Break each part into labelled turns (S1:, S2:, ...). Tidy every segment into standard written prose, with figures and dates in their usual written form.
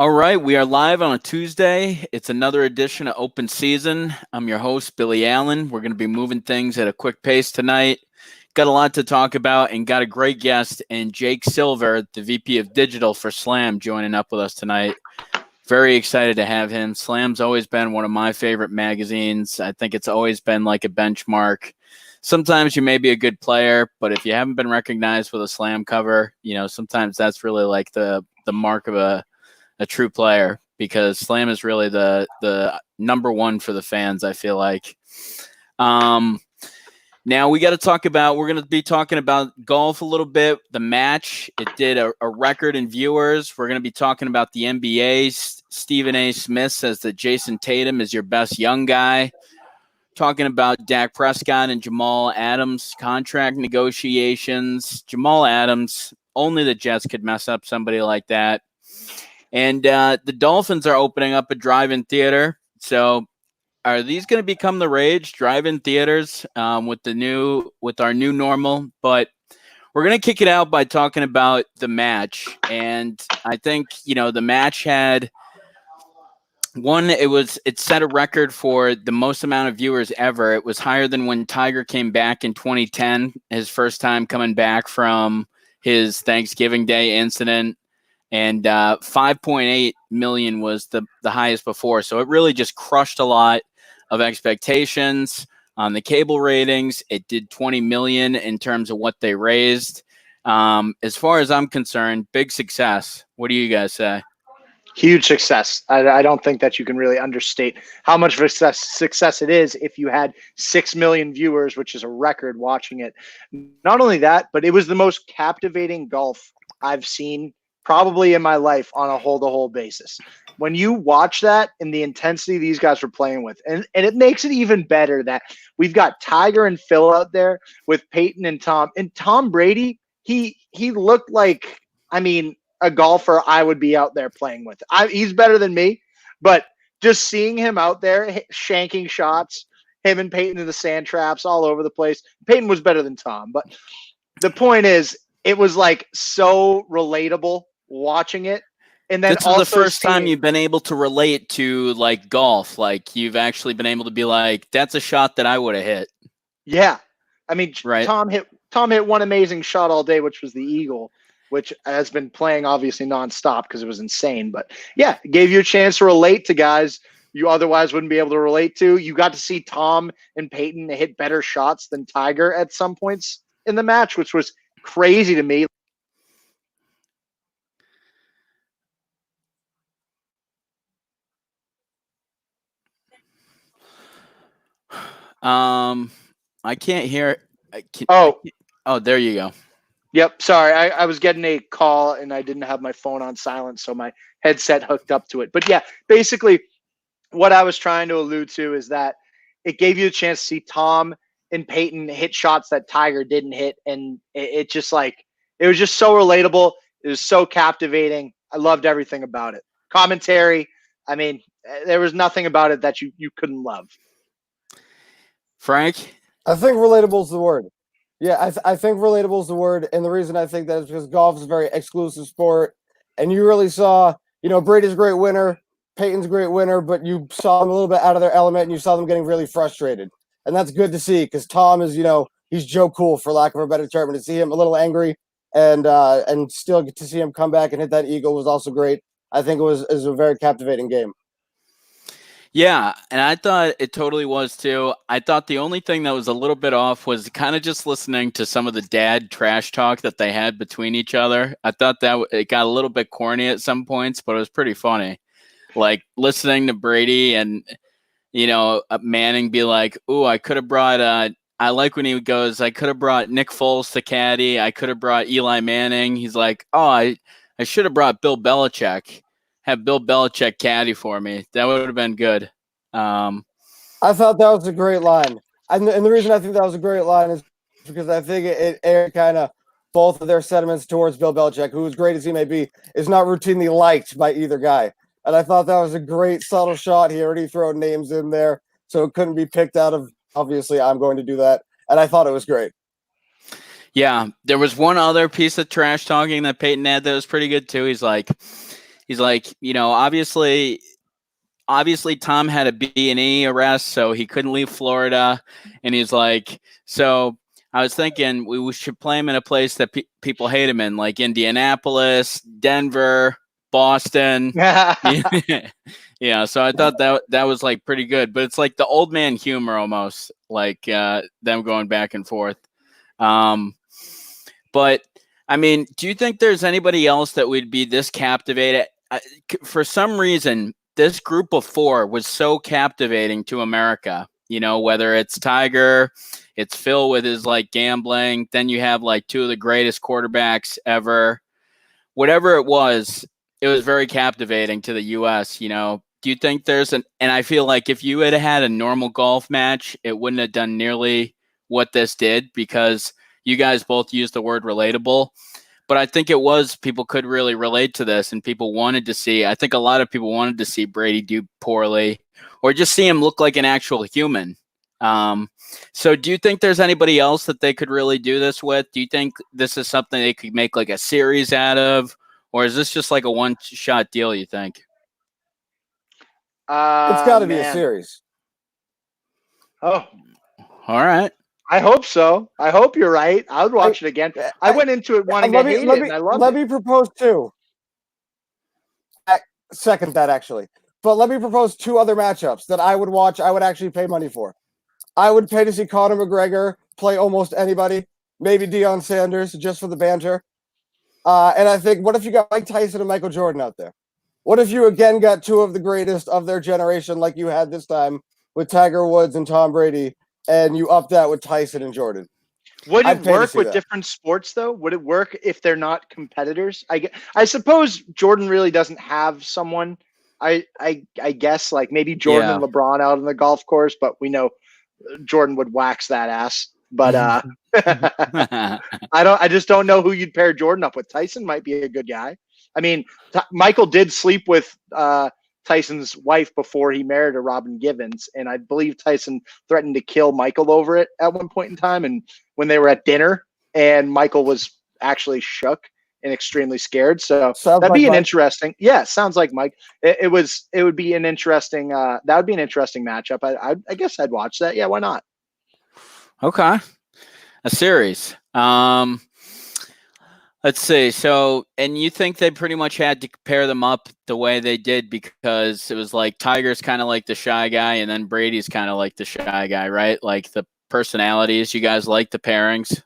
S1: All right, we are live on a Tuesday. It's another edition of Open Season. I'm your host, Billy Allen. We're going to be moving things at a quick pace tonight. Got a lot to talk about and got a great guest in Jake Silver, the VP of Digital for Slam, joining up with us tonight. Very excited to have him. Slam's always been one of my favorite magazines. I think it's always been like a benchmark. Sometimes you may be a good player, but if you haven't been recognized with a Slam cover, sometimes that's really like the mark of a true player, because Slam is really the number one for the fans, I feel like. Now we're going to be talking about golf a little bit. The match, it did a record in viewers. We're going to be talking about the NBA. Stephen A. Smith says that Jason Tatum is your best young guy. Talking about Dak Prescott and Jamal Adams contract negotiations. Jamal Adams, only the Jets could mess up somebody like that. And the Dolphins are opening up a drive-in theater. So are these going to become the rage, drive-in theaters, with our new normal? But we're going to kick it out by talking about the match. And I think, the match had it set a record for the most amount of viewers ever. It was higher than when Tiger came back in 2010, his first time coming back from his Thanksgiving Day incident. And 5.8 million was the highest before. So it really just crushed a lot of expectations on the cable ratings. It did 20 million in terms of what they raised. As far as I'm concerned, big success. What do you guys say?
S2: Huge success. I don't think that you can really understate how much of a success it is if you had 6 million viewers, which is a record, watching it. Not only that, but it was the most captivating golf I've seen probably in my life on a hole-to-hole basis. When you watch that and the intensity these guys were playing with, and it makes it even better that we've got Tiger and Phil out there with Peyton and Tom. And Tom Brady, he looked like, a golfer I would be out there playing with. He's better than me, but just seeing him out there shanking shots, him and Peyton in the sand traps all over the place. Peyton was better than Tom, but the point is, it was like so relatable watching it. And then
S1: this is the first time you've been able to relate to like golf. Like you've actually been able to be like, that's a shot that I would have hit.
S2: Yeah.
S1: Right.
S2: Tom hit one amazing shot all day, which was the eagle, which has been playing obviously nonstop because it was insane. But yeah, it gave you a chance to relate to guys you otherwise wouldn't be able to relate to. You got to see Tom and Peyton hit better shots than Tiger at some points in the match, which was crazy to me.
S1: I can't hear.
S2: Oh,
S1: there you go.
S2: Yep. Sorry. I was getting a call and I didn't have my phone on silent, so my headset hooked up to it. But yeah, basically what I was trying to allude to is that it gave you a chance to see Tom and Peyton hit shots that Tiger didn't hit. And it was just so relatable. It was so captivating. I loved everything about it. Commentary. There was nothing about it that you couldn't love.
S1: Frank?
S3: I think relatable is the word. Yeah, I think relatable is the word. And the reason I think that is because golf is a very exclusive sport. And you really saw, Brady's a great winner, Peyton's a great winner, but you saw them a little bit out of their element and you saw them getting really frustrated. And that's good to see because Tom is, he's Joe Cool, for lack of a better term. And to see him a little angry and still get to see him come back and hit that eagle was also great. I think it was a very captivating game.
S1: Yeah, and I thought it totally was too. I thought the only thing that was a little bit off was kind of just listening to some of the dad trash talk that they had between each other. I thought that it got a little bit corny at some points, but it was pretty funny. Like listening to Brady and, Manning be like, "Ooh, I could have brought I like when he goes, I could have brought Nick Foles to caddy. I could have brought Eli Manning." He's like, "Oh, I should have brought Bill Belichick. Have Bill Belichick caddy for me. That would have been good."
S3: I thought that was a great line. And the reason I think that was a great line is because I think it aired kind of both of their sentiments towards Bill Belichick, who, as great as he may be, is not routinely liked by either guy. And I thought that was a great subtle shot. He already threw names in there, so it couldn't be picked out of, obviously, I'm going to do that. And I thought it was great.
S1: Yeah, there was one other piece of trash talking that Peyton had that was pretty good too. He's like, he's like, obviously Tom had a B&E arrest, so he couldn't leave Florida. And he's like, so I was thinking we should play him in a place that people hate him in, like Indianapolis, Denver, Boston. Yeah, so I thought that was like pretty good, but it's like the old man humor almost, like them going back and forth. But I mean, do you think there's anybody else that would be this captivated? For some reason, this group of four was so captivating to America. Whether it's Tiger, it's Phil with his like gambling, then you have like two of the greatest quarterbacks ever. Whatever it was very captivating to the U.S. Do you think and I feel like if you had had a normal golf match, it wouldn't have done nearly what this did, because you guys both used the word relatable. But I think people could really relate to this, and people wanted to see, I think a lot of people wanted to see Brady do poorly or just see him look like an actual human. So do you think there's anybody else that they could really do this with? Do you think this is something they could make like a series out of, or is this just like a one-shot deal, you think?
S3: It's got to be a series.
S2: Oh,
S1: all right.
S3: I
S2: hope so. I hope you're right. I would watch it again. I went into it wanting to hate it, and I loved it.
S3: Let me propose two. Second that, actually. But let me propose two other matchups that I would watch. I would actually pay money for. I would pay to see Conor McGregor play almost anybody. Maybe Deion Sanders, just for the banter. And I think, what if you got Mike Tyson and Michael Jordan out there? What if you again got two of the greatest of their generation, like you had this time with Tiger Woods and Tom Brady, and you up that with Tyson and Jordan?
S2: Would it work with different sports, though? Would it work if they're not competitors? I suppose Jordan really doesn't have someone. I guess like maybe Jordan and LeBron out on the golf course, but we know Jordan would wax that ass. But I just don't know who you'd pair Jordan up with. Tyson might be a good guy. I mean, Michael did sleep with Tyson's wife before he married a Robin Givens, and I believe Tyson threatened to kill Michael over it at one point in time. And when they were at dinner, and Michael was actually shook and extremely scared. So that'd be an interesting. Yeah, sounds like Mike. It would be an interesting. That would be an interesting matchup. I guess I'd watch that. Yeah, why not?
S1: Okay, a series. Let's see. So, and you think they pretty much had to pair them up the way they did because it was like Tiger's kind of like the shy guy, and then Brady's kind of like the shy guy, right? Like the personalities. You guys like the pairings?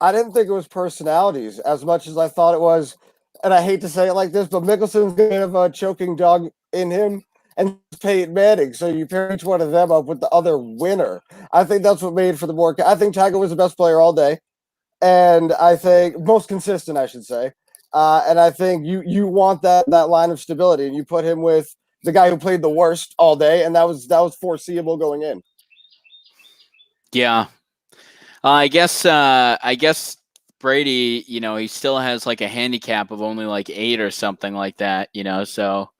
S3: I didn't think it was personalities as much as I thought it was, and I hate to say it like this, but Mickelson's going to have a choking dog in him, and Peyton Manning. So you pair each one of them up with the other winner. I think that's what made for the more. I think Tiger was the best player all day. And I think most consistent, I should say. And I think you want that line of stability, and you put him with the guy who played the worst all day, and that was foreseeable going in.
S1: Yeah, I guess Brady, he still has like a handicap of only like 8 or something like that, So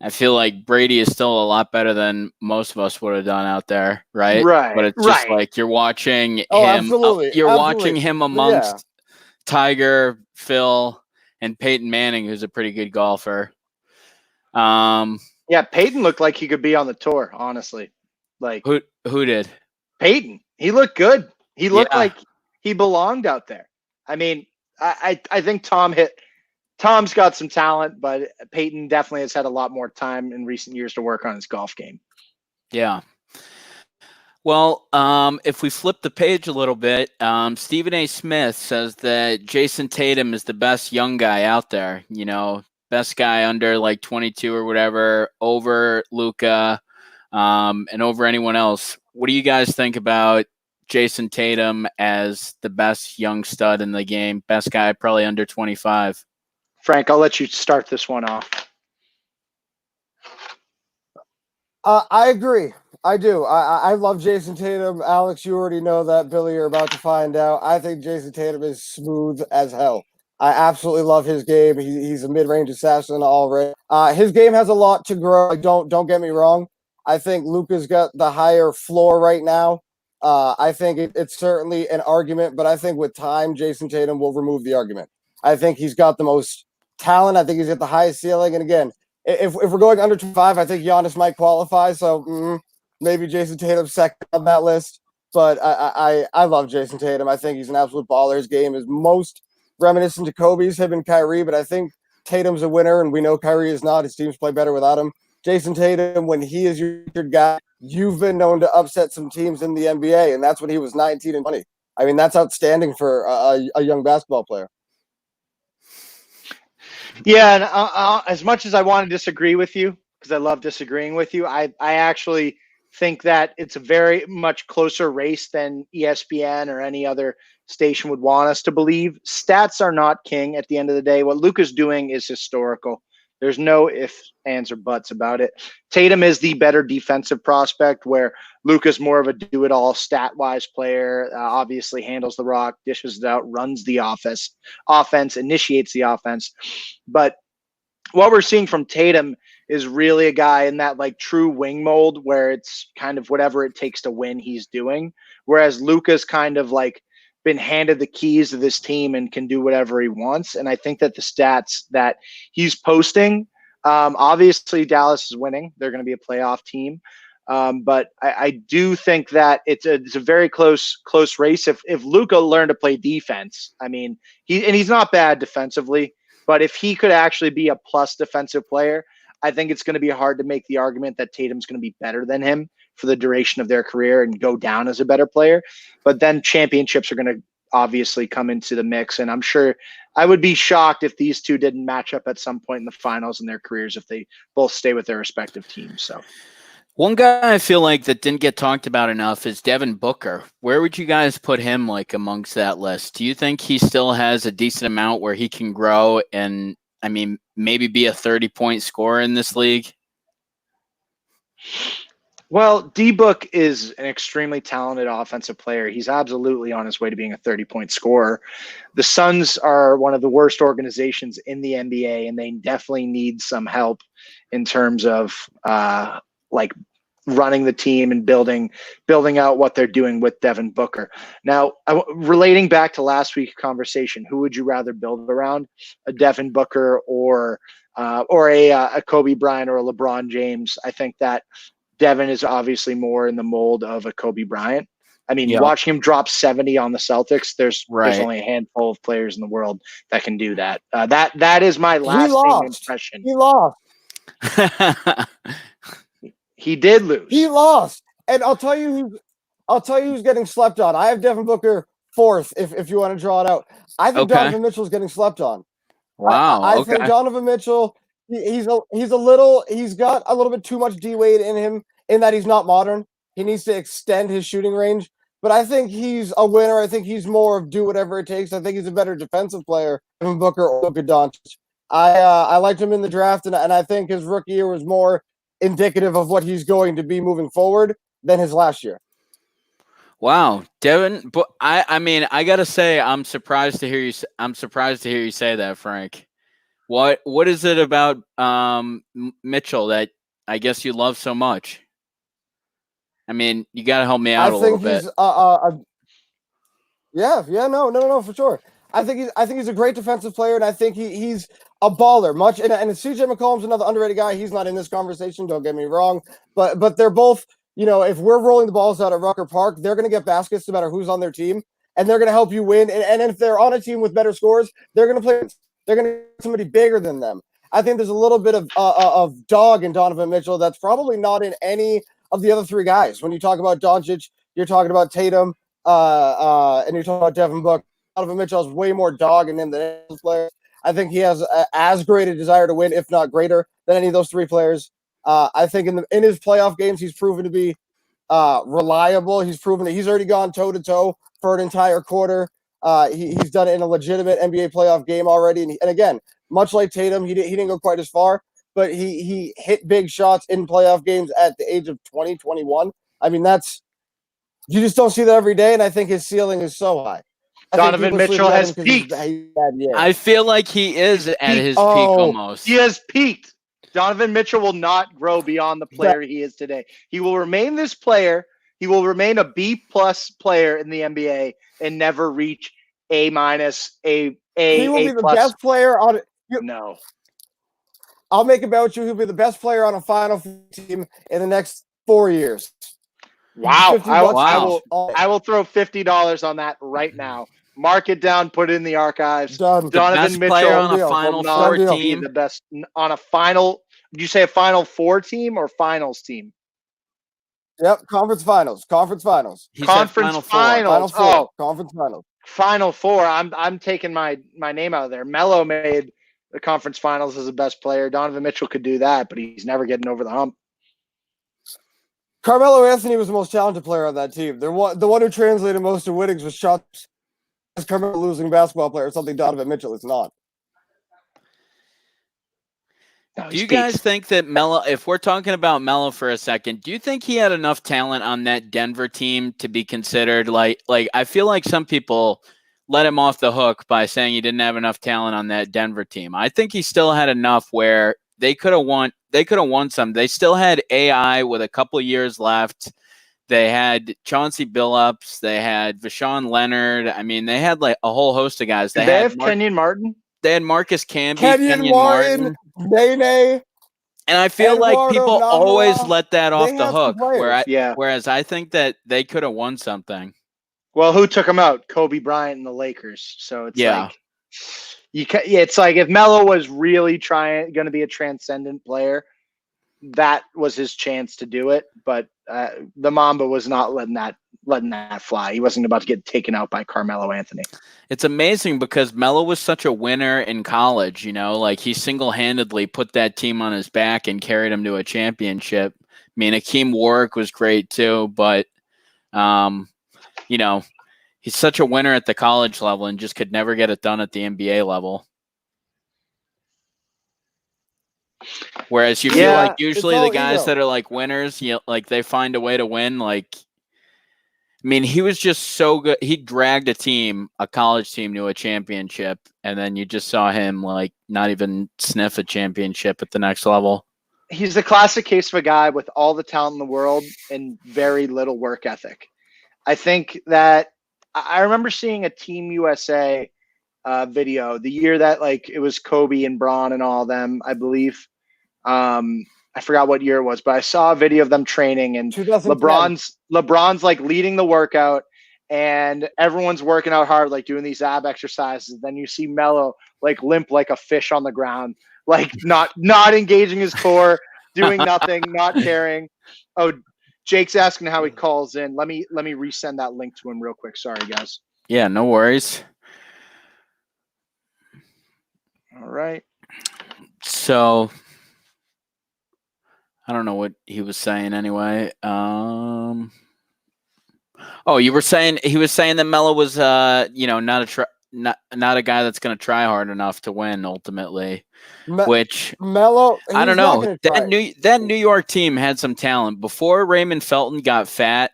S1: I feel like Brady is still a lot better than most of us would have done out there, right?
S2: Right.
S1: But it's just like you're watching him.
S3: Absolutely.
S1: You're watching him amongst Tiger, Phil, and Peyton Manning, who's a pretty good golfer.
S2: Yeah, Peyton looked like he could be on the tour, honestly. Like
S1: who did?
S2: Peyton. He looked good. He looked like he belonged out there. I mean, I think Tom's got some talent, but Peyton definitely has had a lot more time in recent years to work on his golf game.
S1: Yeah. Well, if we flip the page a little bit, Stephen A. Smith says that Jason Tatum is the best young guy out there, best guy under like 22 or whatever, over Luka, and over anyone else. What do you guys think about Jason Tatum as the best young stud in the game? Best guy probably under 25.
S2: Frank, I'll let you start this one off.
S3: I agree. I do. I love Jason Tatum. Alex, you already know that. Billy, you're about to find out. I think Jason Tatum is smooth as hell. I absolutely love his game. He's a mid-range assassin already. His game has a lot to grow. Don't get me wrong. I think Luka's got the higher floor right now. I think it's certainly an argument, but I think with time, Jason Tatum will remove the argument. I think he's got the most talent. I think he's got the highest ceiling. And again, if we're going under 25, I think Giannis might qualify. So maybe Jason Tatum second on that list. But I love Jason Tatum. I think he's an absolute baller. His game is most reminiscent to Kobe's, him and Kyrie. But I think Tatum's a winner, and we know Kyrie is not. His teams play better without him. Jason Tatum, when he is your guy, you've been known to upset some teams in the NBA, and that's when he was 19 and 20. I mean, that's outstanding for a young basketball player.
S2: Yeah, and as much as I want to disagree with you, because I love disagreeing with you, I actually think that it's a very much closer race than ESPN or any other station would want us to believe. Stats are not king at the end of the day. What Luka's doing is historical. There's no ifs, ands, or buts about it. Tatum is the better defensive prospect, where Luka's more of a do-it-all stat-wise player, obviously handles the rock, dishes it out, runs the offense, initiates the offense. But what we're seeing from Tatum is really a guy in that like true wing mold where it's kind of whatever it takes to win he's doing. Whereas Luka's kind of like been handed the keys to this team and can do whatever he wants. And I think that the stats that he's posting, obviously Dallas is winning. They're going to be a playoff team. But I do think that it's a very close race. If Luka learned to play defense, I mean, he's not bad defensively, but if he could actually be a plus defensive player, I think it's going to be hard to make the argument that Tatum's going to be better than him for the duration of their career and go down as a better player. But then championships are going to obviously come into the mix. And I'm sure I would be shocked if these two didn't match up at some point in the finals in their careers if they both stay with their respective teams. So
S1: one guy I feel like that didn't get talked about enough is Devin Booker. Where would you guys put him like amongst that list? Do you think he still has a decent amount where he can grow and, I mean, maybe be a 30-point scorer in this league?
S2: Well, D-Book is an extremely talented offensive player. He's absolutely on his way to being a 30-point scorer. The Suns are one of the worst organizations in the NBA, and they definitely need some help in terms of like running the team and building out what they're doing with Devin Booker. Now, relating back to last week's conversation, who would you rather build around, a Devin Booker or a Kobe Bryant or a LeBron James? I think that Devin is obviously more in the mold of a Kobe Bryant. I mean, watching him drop 70 on the Celtics, there's only a handful of players in the world that can do that. That is my lasting impression.
S3: He lost.
S2: He did lose.
S3: He lost. And I'll tell you who's getting slept on. I have Devin Booker fourth, if you want to draw it out. I think Donovan Mitchell's getting slept on.
S1: Wow.
S3: I think Donovan Mitchell, he's got a little bit too much D-Wade in him in that he's not modern. He needs to extend his shooting range. But I think he's a winner. I think he's more of do whatever it takes. I think he's a better defensive player than Booker or Luka Doncic. I liked him in the draft, and I think his rookie year was more indicative of what he's going to be moving forward than his last year.
S1: Wow, Devin. But I mean, I gotta say, I'm surprised to hear you say that, Frank. What is it about Mitchell that I guess you love so much? I mean, you gotta help me out a little bit. No, for sure. I think he's a great defensive player, and I think he's a baller. And CJ McCollum's another underrated guy. He's not in this conversation. Don't get me wrong, but they're both. You know, if we're rolling the balls out at Rucker Park, they're going to get baskets no matter who's on their team, and they're going to help you win. And if they're on a team with better scores, they're going to get somebody bigger than them. I think there's a little bit of dog in Donovan Mitchell that's probably not in any of the other three guys. When you talk about Doncic, you're talking about Tatum, and you're talking about Devin Booker. Donovan Mitchell has way more dog in him than any players. I think he has as great a desire to win, if not greater, than any of those three players. I think in his playoff games, he's proven to be reliable. He's proven that he's already gone toe-to-toe for an entire quarter. He's done it in a legitimate NBA playoff game already. And again, much like Tatum, he didn't go quite as far, but he hit big shots in playoff games at the age of 20, 21. I mean, you just don't see that every day, and I think his ceiling is so high.
S2: Donovan Mitchell has peaked.
S1: I feel like he is at his peak almost.
S2: He has peaked. Donovan Mitchell will not grow beyond the player he is today. He will remain this player. He will remain a B+ player in the NBA and never reach A minus,
S3: He will
S2: A
S3: be the
S2: plus.
S3: best player on it.
S2: No.
S3: I'll make a bet with you. He'll be the best player on a Final Four team in the next 4 years.
S2: Wow.
S3: $50.
S2: I will throw $50 on that right now. Mark it down, put it in the archives.
S3: Done.
S2: Donovan
S1: best
S2: Mitchell
S1: player on a
S3: deal.
S1: Final
S2: will not
S1: Four
S3: Done deal.
S2: be
S1: team.
S2: the best on a final. Did you say a Final Four team or finals team?
S3: Yep, conference finals. Conference finals.
S1: He
S2: Conference
S1: said Final Four.
S3: Final
S2: finals.
S3: four.
S2: Oh,
S3: Conference finals.
S2: Final Four. I'm taking my name out of there. Melo made the conference finals as the best player. Donovan Mitchell could do that, but he's never getting over the hump.
S3: Carmelo Anthony was the most talented player on that team. The one who translated most of winnings was shots. Carmelo losing basketball player, something Donovan Mitchell is not.
S2: No,
S1: Do you guys think that Melo, if we're talking about Melo for a second, do you think he had enough talent on that Denver team to be considered like I feel like some people let him off the hook by saying he didn't have enough talent on that Denver team. I think he still had enough where they could have won some. They still had AI with a couple of years left. They had Chauncey Billups. They had Vashawn Leonard. I mean, they had like a whole host of guys.
S2: Did they have Kenyon Martin?
S1: They had Marcus Camby,
S3: Kenyon Martin, Nene.
S1: and I feel like
S3: Eduardo
S1: people
S3: Namara,
S1: always let that off
S3: they
S1: the
S3: have some
S1: hook.
S3: players.
S1: Whereas I think that they could have won something.
S2: Well, who took him out? Kobe Bryant and the Lakers. So it's
S1: Yeah.
S2: like it's like if Melo was really going to be a transcendent player, that was his chance to do it. But the Mamba was not letting that fly. He wasn't about to get taken out by Carmelo Anthony.
S1: It's amazing because Melo was such a winner in college, you know, like he single-handedly put that team on his back and carried him to a championship. I mean, Hakeem Warwick was great too, but, you know, he's such a winner at the college level and just could never get it done at the NBA level. Whereas you feel like usually the guys that are like winners, you know, like they find a way to win. Like, I mean, he was just so good. He dragged a college team to a championship, and then you just saw him like not even sniff a championship at the next level.
S2: He's the classic case of a guy with all the talent in the world and very little work ethic. I think that I remember seeing a Team USA video the year that like it was Kobe and Braun and all of them, I believe. I forgot what year it was, but I saw a video of them training and LeBron's like leading the workout and everyone's working out hard, like doing these ab exercises. Then you see Melo like limp like a fish on the ground, like not engaging his core, doing nothing, not caring. Oh, Jake's asking how he calls in. Let me resend that link to him real quick. Sorry, guys.
S1: Yeah, no worries.
S2: All right.
S1: So I don't know what he was saying anyway. Oh, you were saying he was saying that Melo was you know, not a guy that's going to try hard enough to win ultimately. Which
S3: Melo,
S1: I don't know. That New York team had some talent before Raymond Felton got fat.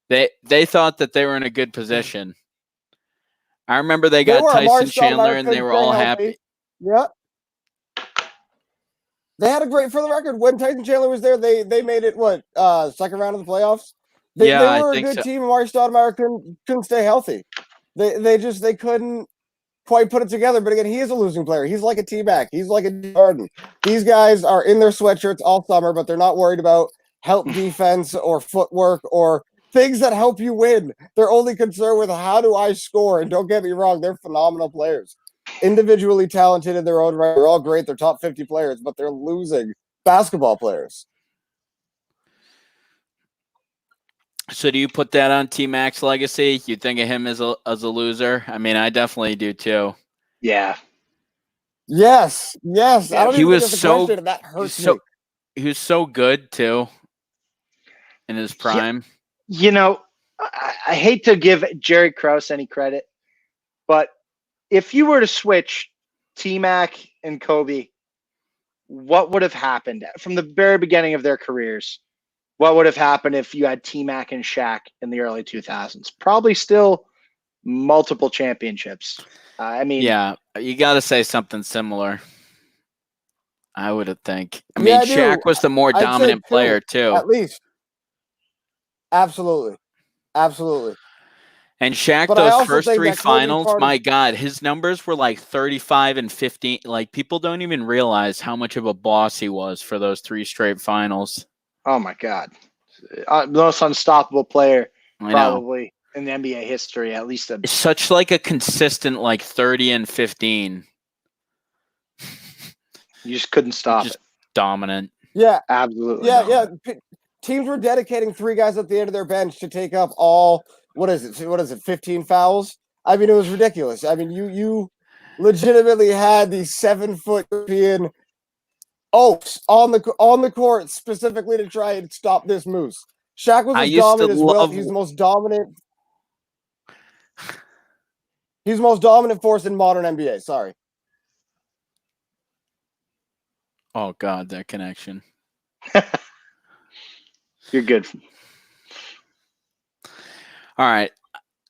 S1: They thought that they were in a good position. I remember they got Tyson Chandler and they were all happy.
S3: Yeah. They had a great, for the record, when Tyson Chandler was there, they made it, second round of the playoffs? They were a good team. Amari Stoudemire couldn't stay healthy. They couldn't quite put it together. But again, he is a losing player. He's like a T-Mac. He's like a Harden. These guys are in their sweatshirts all summer, but they're not worried about help defense or footwork or things that help you win. They're only concerned with how do I score? And don't get me wrong, they're phenomenal players. Individually talented in their own right. They're all great. They're top 50 players, but they're losing basketball players.
S1: So do you put that on T-Mac's legacy? You think of him as a loser? I mean, I definitely do too.
S2: Yeah.
S3: Yes.
S2: Yeah,
S3: I don't even think that's a question. That hurts me.
S1: He was so good too in his prime.
S2: Yeah. You know, I hate to give Jerry Krause any credit, but if you were to switch T-Mac and Kobe, what would have happened from the very beginning of their careers? What would have happened if you had T-Mac and Shaq in the early 2000s? Probably still multiple championships. I mean,
S1: yeah, you got to say something similar. I would think. I mean, Shaq was the more dominant player too.
S3: At least. Absolutely.
S1: And Shaq,
S3: But I
S1: those
S3: also
S1: first
S3: think
S1: three
S3: that Kobe
S1: finals,
S3: part of-
S1: my God, his numbers were like 35 and 15. Like, people don't even realize how much of a boss he was for those 3 straight finals.
S2: Oh my God, most unstoppable player
S1: I know.
S2: probably in the NBA history, at least.
S1: It's such like a consistent like 30 and 15.
S2: You just couldn't stop
S1: Just
S2: it.
S1: dominant.
S3: Yeah,
S2: Absolutely.
S3: yeah,
S2: dominant.
S3: yeah. Teams were dedicating 3 guys at the end of their bench to take up all what is it, 15 fouls? I mean, it was ridiculous. I mean, you legitimately had the 7-foot European Oaks on the court specifically to try and stop this moose. Shaq was
S1: I
S3: as
S1: used to
S3: dominant as Will.
S1: love-
S3: He's the most dominant. He's the most dominant force in modern NBA. Sorry.
S1: Oh God, that connection.
S2: You're good.
S1: All right.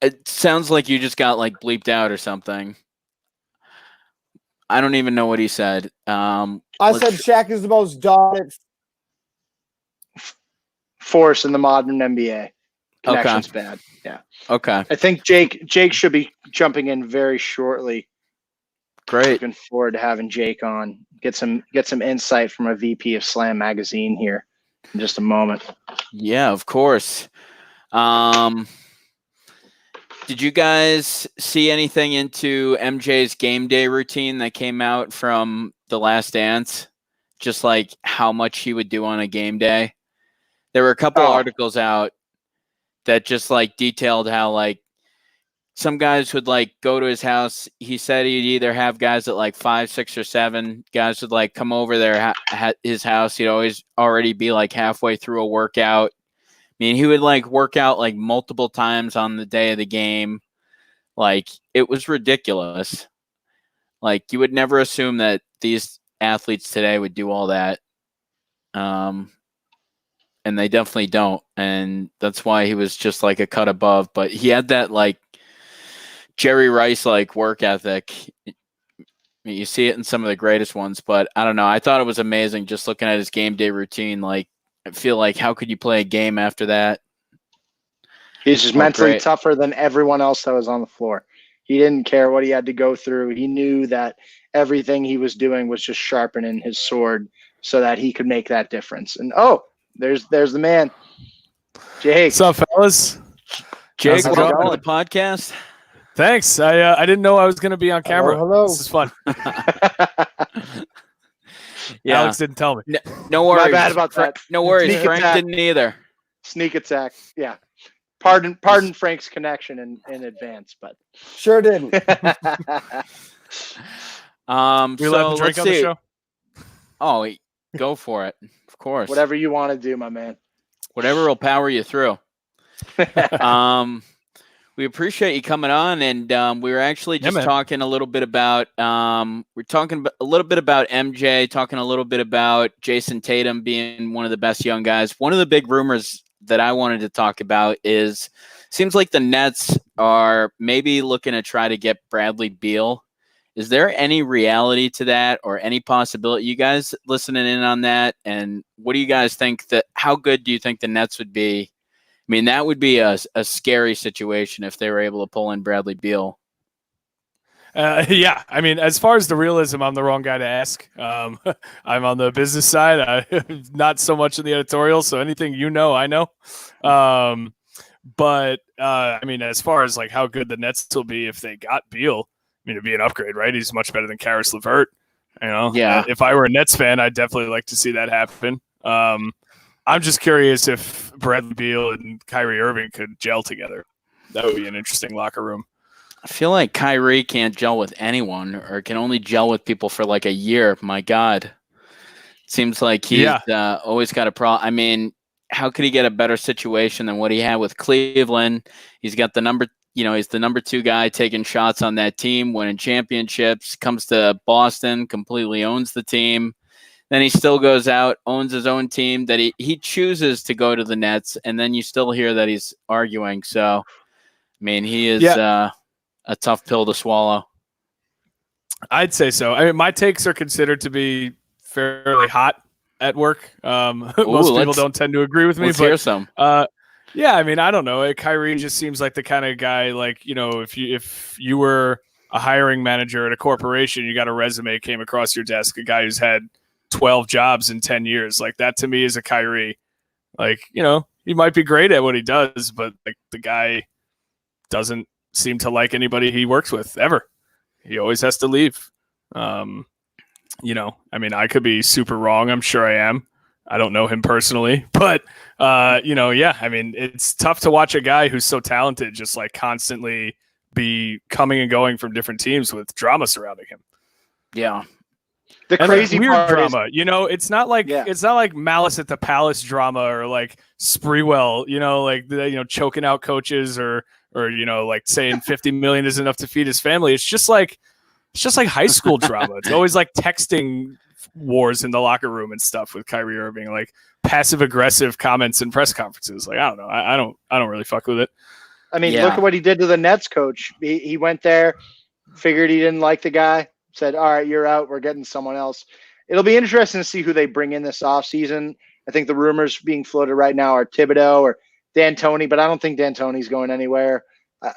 S1: It sounds like you just got like bleeped out or something. I don't even know what he said.
S3: I said Shaq is the most dominant
S2: Force in the modern NBA. Connection's bad. Yeah.
S1: Okay.
S2: I think Jake should be jumping in very shortly.
S1: Great.
S2: Looking forward to having Jake on. Get some insight from a VP of Slam magazine here in just a moment.
S1: Yeah, of course. Did you guys see anything into MJ's game day routine that came out from The Last Dance? Just like how much he would do on a game day? There were a couple articles out that just like detailed how like some guys would like go to his house. He said he'd either have guys at like 5, 6, or 7. Guys would like come over there at his house. He'd always already be like halfway through a workout. I mean, he would like work out like multiple times on the day of the game. Like, it was ridiculous. Like, you would never assume that these athletes today would do all that. And they definitely don't. And that's why he was just like a cut above. But he had that like Jerry Rice like work ethic. I mean, you see it in some of the greatest ones, but I don't know. I thought it was amazing just looking at his game day routine. Like, I feel like, how could you play a game after that?
S2: He's just mentally tougher than everyone else that was on the floor. He didn't care what he had to go through. He knew that everything he was doing was just sharpening his sword so that he could make that difference. And there's the man, Jake.
S4: What's up, fellas?
S1: Jake,
S4: How's it
S1: welcome
S4: going?
S1: to the podcast.
S4: Thanks. I didn't know I was going to be on camera.
S3: Hello.
S4: This is fun.
S1: Yeah.
S4: Alex didn't tell me.
S1: No worries.
S2: My bad about that.
S1: No worries.
S2: Sneak
S1: Frank
S2: attack.
S1: didn't either.
S2: Sneak attack. Yeah. Pardon Frank's connection in advance, but
S3: sure didn't.
S4: We allowed to drink on the show?
S1: Oh, go for it. Of course.
S2: Whatever you want to do, my man.
S1: Whatever will power you through. We appreciate you coming on, and we were actually just talking a little bit about we're talking a little bit about MJ, talking a little bit about Jason Tatum being one of the best young guys. One of the big rumors that I wanted to talk about seems like the Nets are maybe looking to try to get Bradley Beal. Is there any reality to that, or any possibility? You guys listening in on that, and what do you guys think? How good do you think the Nets would be? I mean, that would be a scary situation if they were able to pull in Bradley Beal.
S4: Yeah, I mean, as far as the realism, I'm the wrong guy to ask. I'm on the business side, not so much in the editorial. So anything I know. But I mean, as far as like how good the Nets will be if they got Beal, I mean, it'd be an upgrade, right? He's much better than Karis LeVert.
S1: Yeah.
S4: If I were a Nets fan, I'd definitely like to see that happen. I'm just curious if Bradley Beal and Kyrie Irving could gel together. That would be an interesting locker room.
S1: I feel like Kyrie can't gel with anyone, or can only gel with people for like a year. My God. Seems like he's always got a problem. I mean, how could he get a better situation than what he had with Cleveland? He's got he's the number 2 guy taking shots on that team, winning championships, comes to Boston, completely owns the team. Then he still goes out, owns his own team that he chooses to go to the Nets, and then you still hear that he's arguing. So, I mean, he is a tough pill to swallow.
S4: I'd say so. I mean, my takes are considered to be fairly hot at work. Most people don't tend to agree with me.
S1: Let's hear some.
S4: Yeah, I mean, I don't know. Kyrie just seems like the kind of guy, like, you know, if you were a hiring manager at a corporation, you got a resume came across your desk, a guy who's had 12 jobs in 10 years. Like, that to me is a Kyrie. Like, you know, he might be great at what he does, but like the guy doesn't seem to like anybody he works with ever. He always has to leave. You know, I mean, I could be super wrong. I'm sure I am. I don't know him personally, but you know, yeah, I mean, it's tough to watch a guy who's so talented just like constantly be coming and going from different teams with drama surrounding him.
S1: Yeah.
S2: The
S4: And
S2: crazy
S4: weird
S2: part
S4: drama, you know, it's not like Malice at the Palace drama or like Sprewell, you know, like choking out coaches or you know, like saying 50 million is enough to feed his family. It's just like high school drama. It's always like texting wars in the locker room and stuff with Kyrie Irving, like passive aggressive comments in press conferences. Like, I don't know. I don't really fuck with it.
S2: I mean, look at what he did to the Nets coach. He went there, figured he didn't like the guy, said, all right, you're out. We're getting someone else. It'll be interesting to see who they bring in this offseason. I think the rumors being floated right now are Thibodeau or D'Antoni, but I don't think D'Antoni's going anywhere.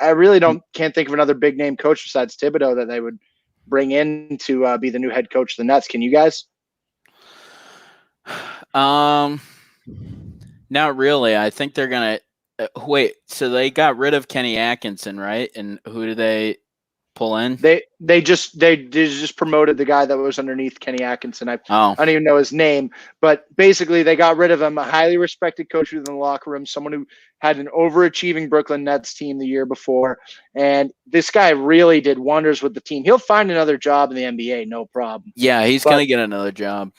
S2: I really can't think of another big name coach besides Thibodeau that they would bring in to be the new head coach of the Nets. Can you guys?
S1: Not really. I think they're gonna wait. So they got rid of Kenny Atkinson, right? And who do they pull in?
S2: They just promoted the guy that was underneath Kenny Atkinson. I don't even know his name, but basically they got rid of him. A highly respected coach within the locker room, someone who had an overachieving Brooklyn Nets team the year before, and this guy really did wonders with the team. He'll find another job in the NBA, no problem.
S1: Yeah, he's gonna get another job.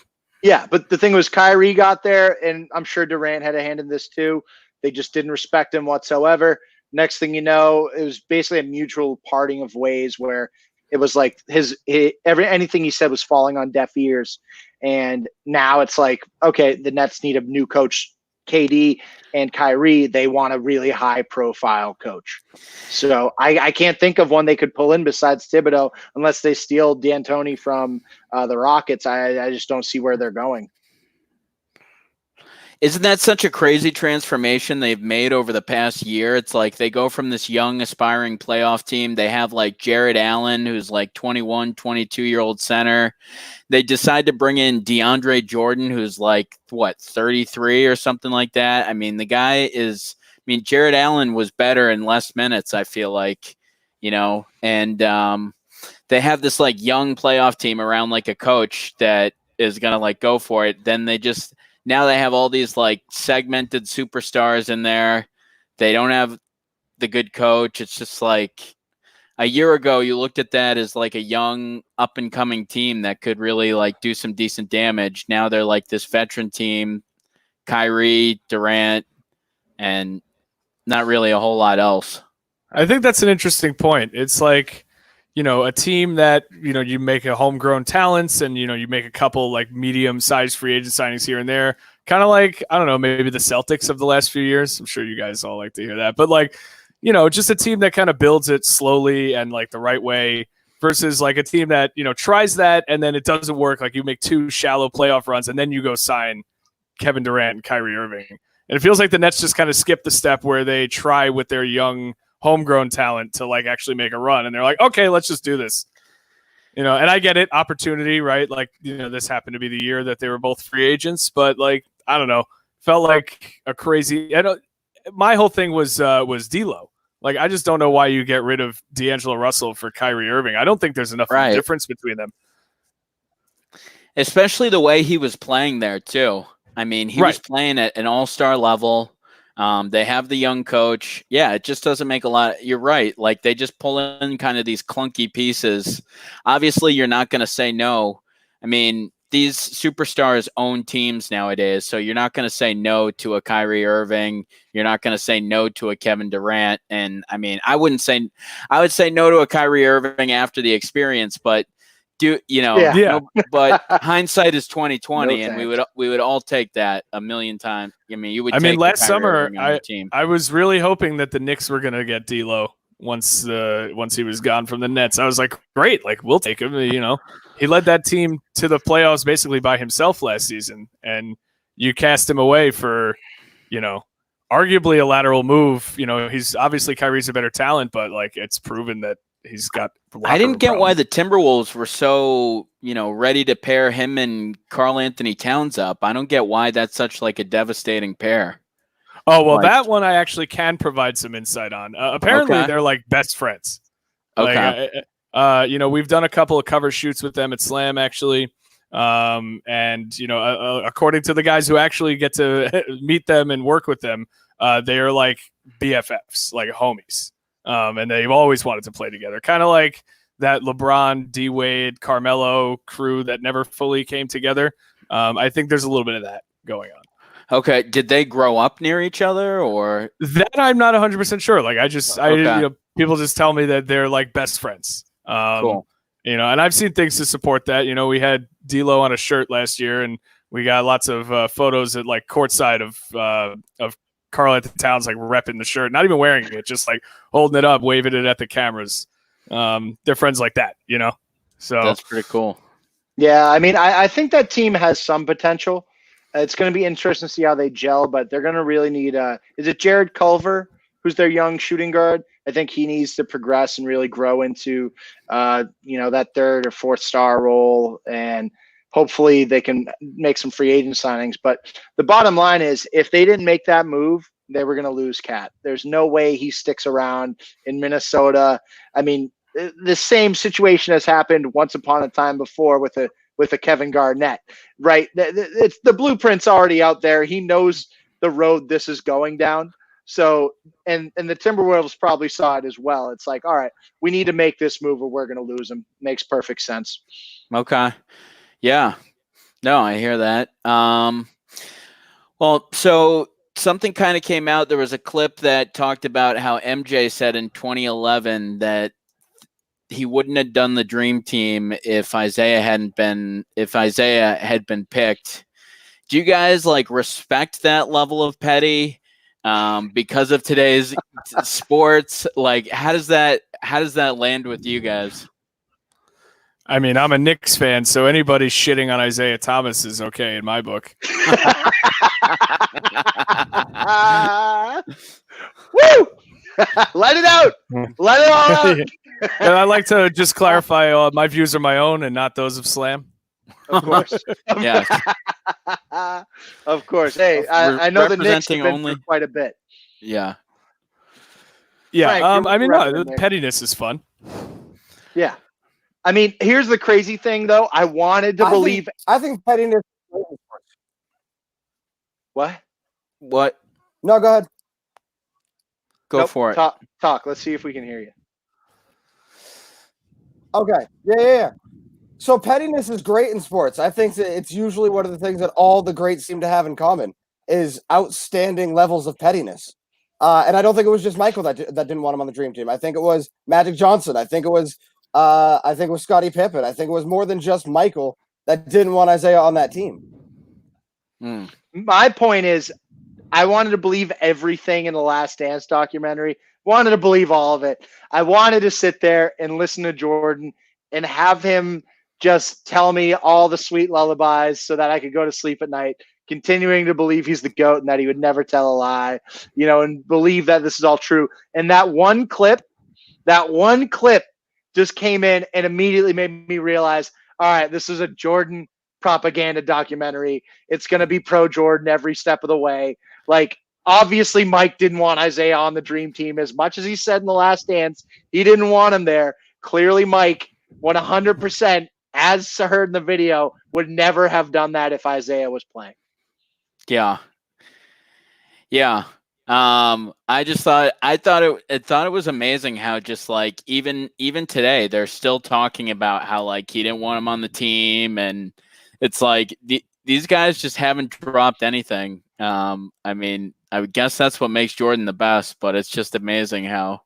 S2: Yeah, but the thing was, Kyrie got there, and I'm sure Durant had a hand in this too. They just didn't respect him whatsoever. Next thing you know, it was basically a mutual parting of ways where it was like anything he said was falling on deaf ears. And now it's like, okay, the Nets need a new coach, KD and Kyrie. They want a really high profile coach. So I can't think of one they could pull in besides Thibodeau unless they steal D'Antoni from the Rockets. I just don't see where they're going.
S1: Isn't that such a crazy transformation they've made over the past year? It's like they go from this young, aspiring playoff team. They have like Jared Allen, who's like 21, 22-year-old center. They decide to bring in DeAndre Jordan, who's like, 33 or something like that. I mean, the guy is – I mean, Jared Allen was better in less minutes, I feel like, you know. And they have this like young playoff team around like a coach that is going to like go for it. Then they just – now they have all these like segmented superstars in there. They don't have the good coach. It's just like a year ago, you looked at that as like a young up and coming team that could really like do some decent damage. Now they're like this veteran team, Kyrie, Durant, and not really a whole lot else.
S4: I think that's an interesting point. It's like, you know, a team that, you know, you make a homegrown talents and, you know, you make a couple like medium-sized free agent signings here and there. Kind of like, I don't know, maybe the Celtics of the last few years. I'm sure you guys all like to hear that. But like, you know, just a team that kind of builds it slowly and like the right way versus like a team that, you know, tries that and then it doesn't work. Like you make two shallow playoff runs and then you go sign Kevin Durant and Kyrie Irving. And it feels like the Nets just kind of skip the step where they try with their young homegrown talent to like actually make a run. And they're like, okay, let's just do this. You know, and I get it. Opportunity, right? Like, you know, this happened to be the year that they were both free agents, but like, I don't know, felt like a crazy, my whole thing was D'Lo. Like, I just don't know why you get rid of D'Angelo Russell for Kyrie Irving. I don't think there's enough of a difference between them.
S1: Especially the way he was playing there too. I mean, he was playing at an all-star level. They have the young coach. Yeah, it just doesn't make a lot. You're right. Like they just pull in kind of these clunky pieces. Obviously, you're not going to say no. I mean, these superstars own teams nowadays, so you're not going to say no to a Kyrie Irving. You're not going to say no to a Kevin Durant. And I mean, I would say no to a Kyrie Irving after the experience, but but hindsight is 2020, and we would all take that a million times. I mean, you would. I mean,
S4: last summer, I was really hoping that the Knicks were going to get D'Lo once he was gone from the Nets. I was like, great, like we'll take him. You know, he led that team to the playoffs basically by himself last season, and you cast him away for, you know, arguably a lateral move. You know, he's obviously Kyrie's a better talent, but like it's proven that he's got.
S1: I didn't get why the Timberwolves were so, ready to pair him and Karl Anthony Towns up. I don't get why that's such like a devastating pair.
S4: Oh, well, that one I actually can provide some insight on. Apparently, they're like best friends.
S1: Okay.
S4: We've done a couple of cover shoots with them at Slam, actually. According to the guys who actually get to meet them and work with them, they are like BFFs, like homies. And they've always wanted to play together. Kind of like that LeBron, D-Wade, Carmelo crew that never fully came together. I think there's a little bit of that going on.
S1: Okay. Did they grow up near each other or
S4: that? I'm not 100% sure. Like people just tell me that they're like best friends.
S1: Cool.
S4: And I've seen things to support that. We had D'Lo on a shirt last year, and we got lots of photos at like courtside of Karl Anthony Towns like repping the shirt, not even wearing it, just like holding it up, waving it at the cameras. They're friends like that, So
S1: that's pretty cool.
S2: Yeah, I mean, I think that team has some potential. It's going to be interesting to see how they gel, but they're going to really need is it Jared Culver, who's their young shooting guard? I think he needs to progress and really grow into, that third or fourth star role, and hopefully they can make some free agent signings. But the bottom line is, if they didn't make that move, they were going to lose Cat. There's no way he sticks around in Minnesota. I mean, the same situation has happened once upon a time before with a Kevin Garnett, right? It's the blueprint's already out there. He knows the road this is going down. So, and the Timberwolves probably saw it as well. It's like, all right, we need to make this move or we're going to lose him. Makes perfect sense.
S1: Okay. Yeah. No, I hear that. Well, so something kind of came out. There was a clip that talked about how MJ said in 2011 that he wouldn't have done the dream team if Isaiah had been picked. Do you guys like respect that level of petty? Because of today's sports, like how does that land with you guys?
S4: I mean, I'm a Knicks fan, so anybody shitting on Isaiah Thomas is okay in my book.
S2: Woo! Let it out. Let it all out.
S4: And I'd like to just clarify, my views are my own and not those of Slam.
S2: Of course.
S1: Yeah.
S2: Of course. Hey, I know the Knicks have been
S1: only
S2: through quite a bit.
S1: Yeah.
S4: Yeah.
S2: Frank,
S4: the pettiness is fun.
S2: Yeah. I mean, here's the crazy thing, though. I wanted to believe.
S3: I think pettiness.
S2: What?
S1: What?
S3: No, go ahead.
S1: Go for it.
S2: Talk. Let's see if we can hear you.
S3: Okay. Yeah. So pettiness is great in sports. I think that it's usually one of the things that all the greats seem to have in common is outstanding levels of pettiness. And I don't think it was just Michael that didn't want him on the dream team. I think it was Magic Johnson. I think it was Scottie Pippen. I think it was more than just Michael that didn't want Isaiah on that team.
S2: My point is, I wanted to believe everything in the Last Dance documentary. Wanted to believe all of it. I wanted to sit there and listen to Jordan and have him just tell me all the sweet lullabies so that I could go to sleep at night, continuing to believe he's the GOAT and that he would never tell a lie, and believe that this is all true. And that one clip just came in and immediately made me realize, all right, this is a Jordan propaganda documentary. It's going to be pro Jordan every step of the way. Like, obviously Mike didn't want Isaiah on the dream team as much as he said in The Last Dance. He didn't want him there. Clearly Mike 100%, as heard in the video, would never have done that if Isaiah was playing.
S1: Yeah. I thought it was amazing how just like even today they're still talking about how like he didn't want him on the team, and it's like these guys just haven't dropped anything. I mean, I would guess that's what makes Jordan the best, but it's just amazing how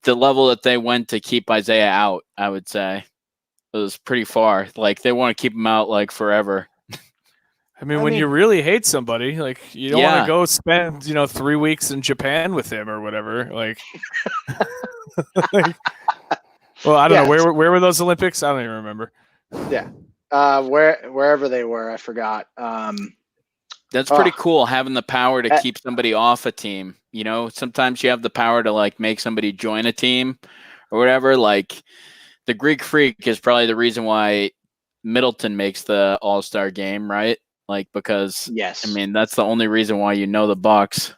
S1: the level that they went to keep Isaiah out, I would say, it was pretty far. Like they want to keep him out like forever.
S4: I mean, when you really hate somebody, like you don't want to go spend, 3 weeks in Japan with him or whatever. Like, well, I don't know where were those Olympics? I don't even remember.
S2: Yeah, wherever they were, I forgot.
S1: That's pretty cool, having the power to keep somebody off a team. You know, sometimes you have the power to like make somebody join a team or whatever. Like the Greek Freak is probably the reason why Middleton makes the All-Star game, right? Like because
S2: Yes.
S1: I mean that's the only reason why you know the Bucks.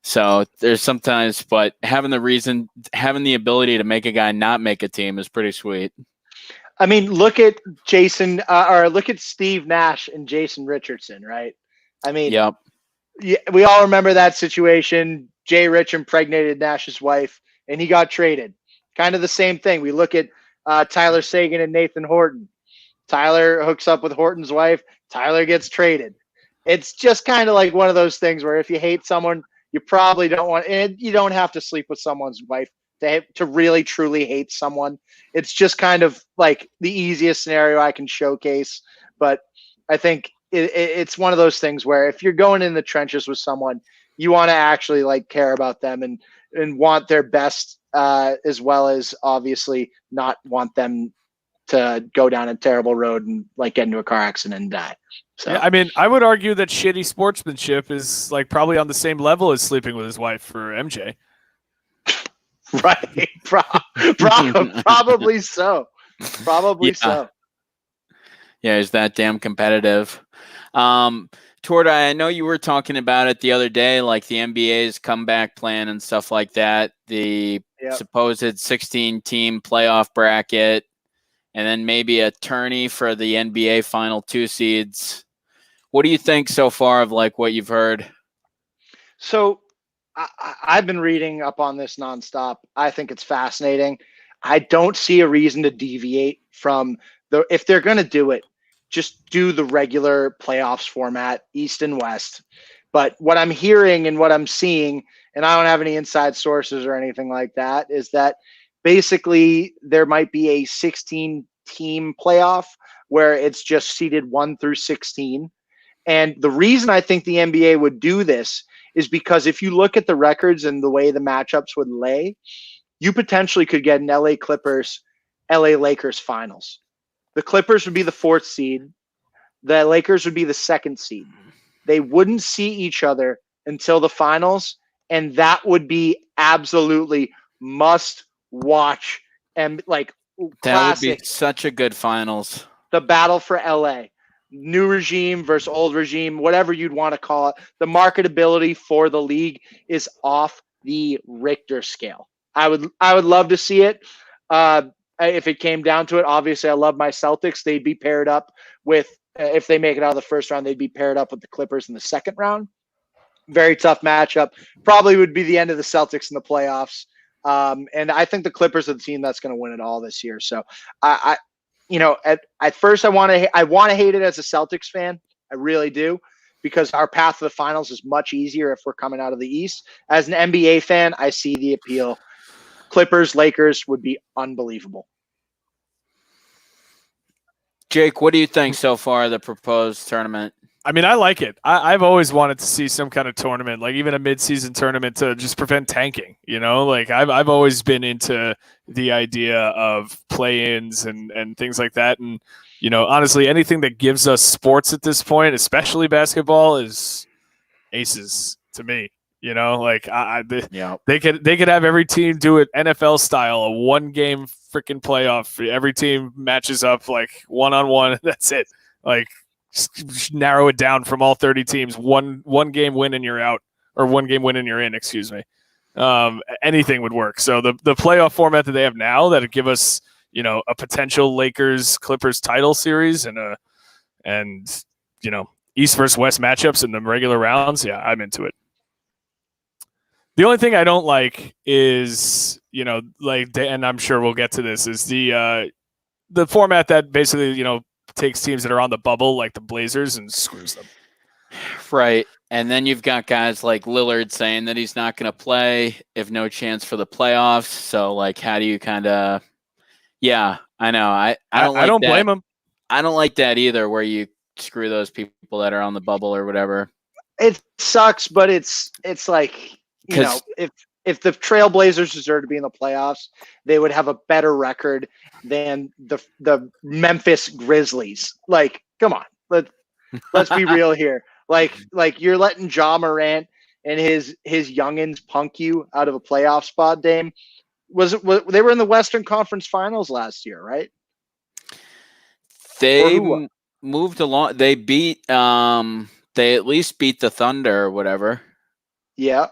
S1: So there's sometimes, but having the ability to make a guy not make a team is pretty sweet.
S2: I mean, look at Jason or look at Steve Nash and Jason Richardson, right? I mean,
S1: Yep.
S2: yeah, we all remember that situation. Jay Rich impregnated Nash's wife, and he got traded. Kind of the same thing. We look at Tyler Sagan and Nathan Horton. Tyler hooks up with Horton's wife. Tyler gets traded. It's just kind of like one of those things where if you hate someone, you probably don't want, and you don't have to sleep with someone's wife to really truly hate someone. It's just kind of like the easiest scenario I can showcase. But I think it's one of those things where if you're going in the trenches with someone, you want to actually like care about them and want their best, as well as obviously not want them to go down a terrible road and like get into a car accident and die. So
S4: yeah, I mean, I would argue that shitty sportsmanship is like probably on the same level as sleeping with his wife for MJ.
S2: Right. Probably so. Probably so.
S1: Yeah, he's that damn competitive. Torda, I know you were talking about it the other day, like the NBA's comeback plan and stuff like that, the supposed 16-team playoff bracket, and then maybe a tourney for the NBA final 2 seeds. What do you think so far of like what you've heard?
S2: So I've been reading up on this nonstop. I think it's fascinating. I don't see a reason to deviate from if they're going to do it, just do the regular playoffs format, East and West. But what I'm hearing and what I'm seeing, and I don't have any inside sources or anything like that, is that basically there might be a 16-team playoff where it's just seeded 1 through 16. And the reason I think the NBA would do this is because if you look at the records and the way the matchups would lay, you potentially could get an LA Clippers, LA Lakers finals. The Clippers would be the 4th seed. The Lakers would be the 2nd seed. They wouldn't see each other until the finals, and that would be absolutely must watch and like classic.
S1: That would be such a good finals.
S2: The battle for LA. New regime versus old regime, whatever you'd want to call it. The marketability for the league is off the Richter scale. I would love to see it. If it came down to it, obviously I love my Celtics. They'd be paired up with, if they make it out of the first round, they'd be paired up with the Clippers in the second round. Very tough matchup. Probably would be the end of the Celtics in the playoffs. And I think the Clippers are the team that's going to win it all this year. So at first I want to hate it as a Celtics fan. I really do, because our path to the finals is much easier if we're coming out of the East. As an NBA fan, I see the appeal. Clippers, Lakers would be unbelievable.
S1: Jake, what do you think so far of the proposed tournament?
S4: I mean, I like it. I've always wanted to see some kind of tournament, like even a mid-season tournament to just prevent tanking. You know, like I've always been into the idea of play-ins and things like that. And you know, honestly, anything that gives us sports at this point, especially basketball, is aces to me. You know, like they could have every team do it NFL style, a 1-game freaking playoff. Every team matches up like 1-on-1. That's it. Like, just narrow it down from all 30 teams. One game win and you're out, or 1 game win and you're in. Excuse me. Anything would work. So the playoff format that they have now that would give us, you know, a potential Lakers Clippers title series and you know, East versus West matchups in the regular rounds. Yeah, I'm into it. The only thing I don't like is, you know, like, and I'm sure we'll get to this, is the format that basically, you know, takes teams that are on the bubble, like the Blazers, and screws them.
S1: Right. And then you've got guys like Lillard saying that he's not going to play if no chance for the playoffs. So, like, how do you kind of – yeah, I know. I don't
S4: blame him.
S1: I don't like that either, where you screw those people that are on the bubble or whatever.
S2: It sucks, but it's like – you know, if the Trailblazers deserve to be in the playoffs, they would have a better record than the Memphis Grizzlies. Like, come on, let's be real here. Like you're letting Ja Morant and his youngins punk you out of a playoff spot, Dame. They were in the Western Conference Finals last year, right?
S1: They moved along. They beat. They at least beat the Thunder or whatever.
S2: Yeah,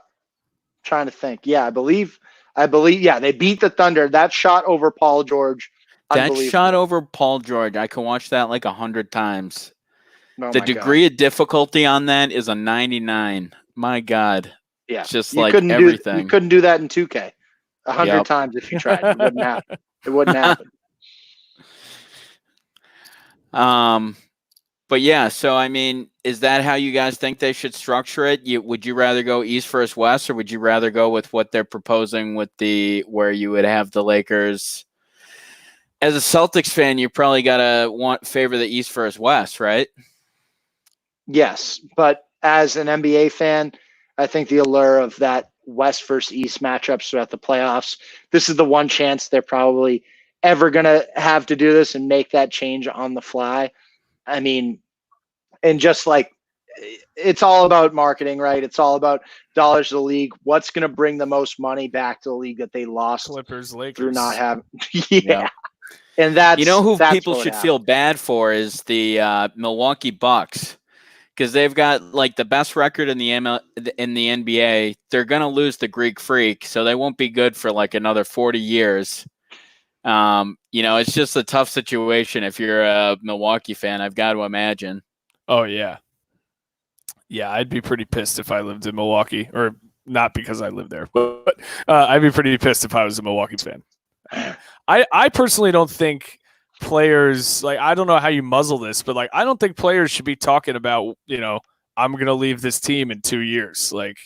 S2: trying to think. Yeah, I believe. Yeah, they beat the Thunder. That shot over Paul George.
S1: That shot over Paul George. I can watch that like 100 times.
S2: Oh
S1: The degree of difficulty on that is a 99. My God.
S2: Yeah,
S1: just like everything.
S2: You couldn't do that in 2K 100 times if you tried. It wouldn't happen. It wouldn't happen.
S1: But yeah, so I mean, is that how you guys think they should structure it? Would you rather go East versus West, or would you rather go with what they're proposing with where you would have the Lakers? As a Celtics fan, you probably gotta favor the East versus West, right?
S2: Yes, but as an NBA fan, I think the allure of that West versus East matchups throughout the playoffs, this is the one chance they're probably ever going to have to do this and make that change on the fly. I mean, and just like it's all about marketing, right? It's all about dollars to the league. What's going to bring the most money back to the league that they lost
S4: Clippers, Lakers
S2: through not having? Yeah. And that's
S1: who people should feel bad for is the Milwaukee Bucks. Because they've got like the best record in the NBA. They're going to lose the Greek Freak, so they won't be good for like another 40 years. It's just a tough situation if you're a Milwaukee fan, I've got to imagine.
S4: Oh, yeah. Yeah, I'd be pretty pissed if I lived in Milwaukee, or not because I lived there, but I'd be pretty pissed if I was a Milwaukee fan. I personally don't think players, like, I don't know how you muzzle this, but like, I don't think players should be talking about, I'm going to leave this team in 2 years. Like,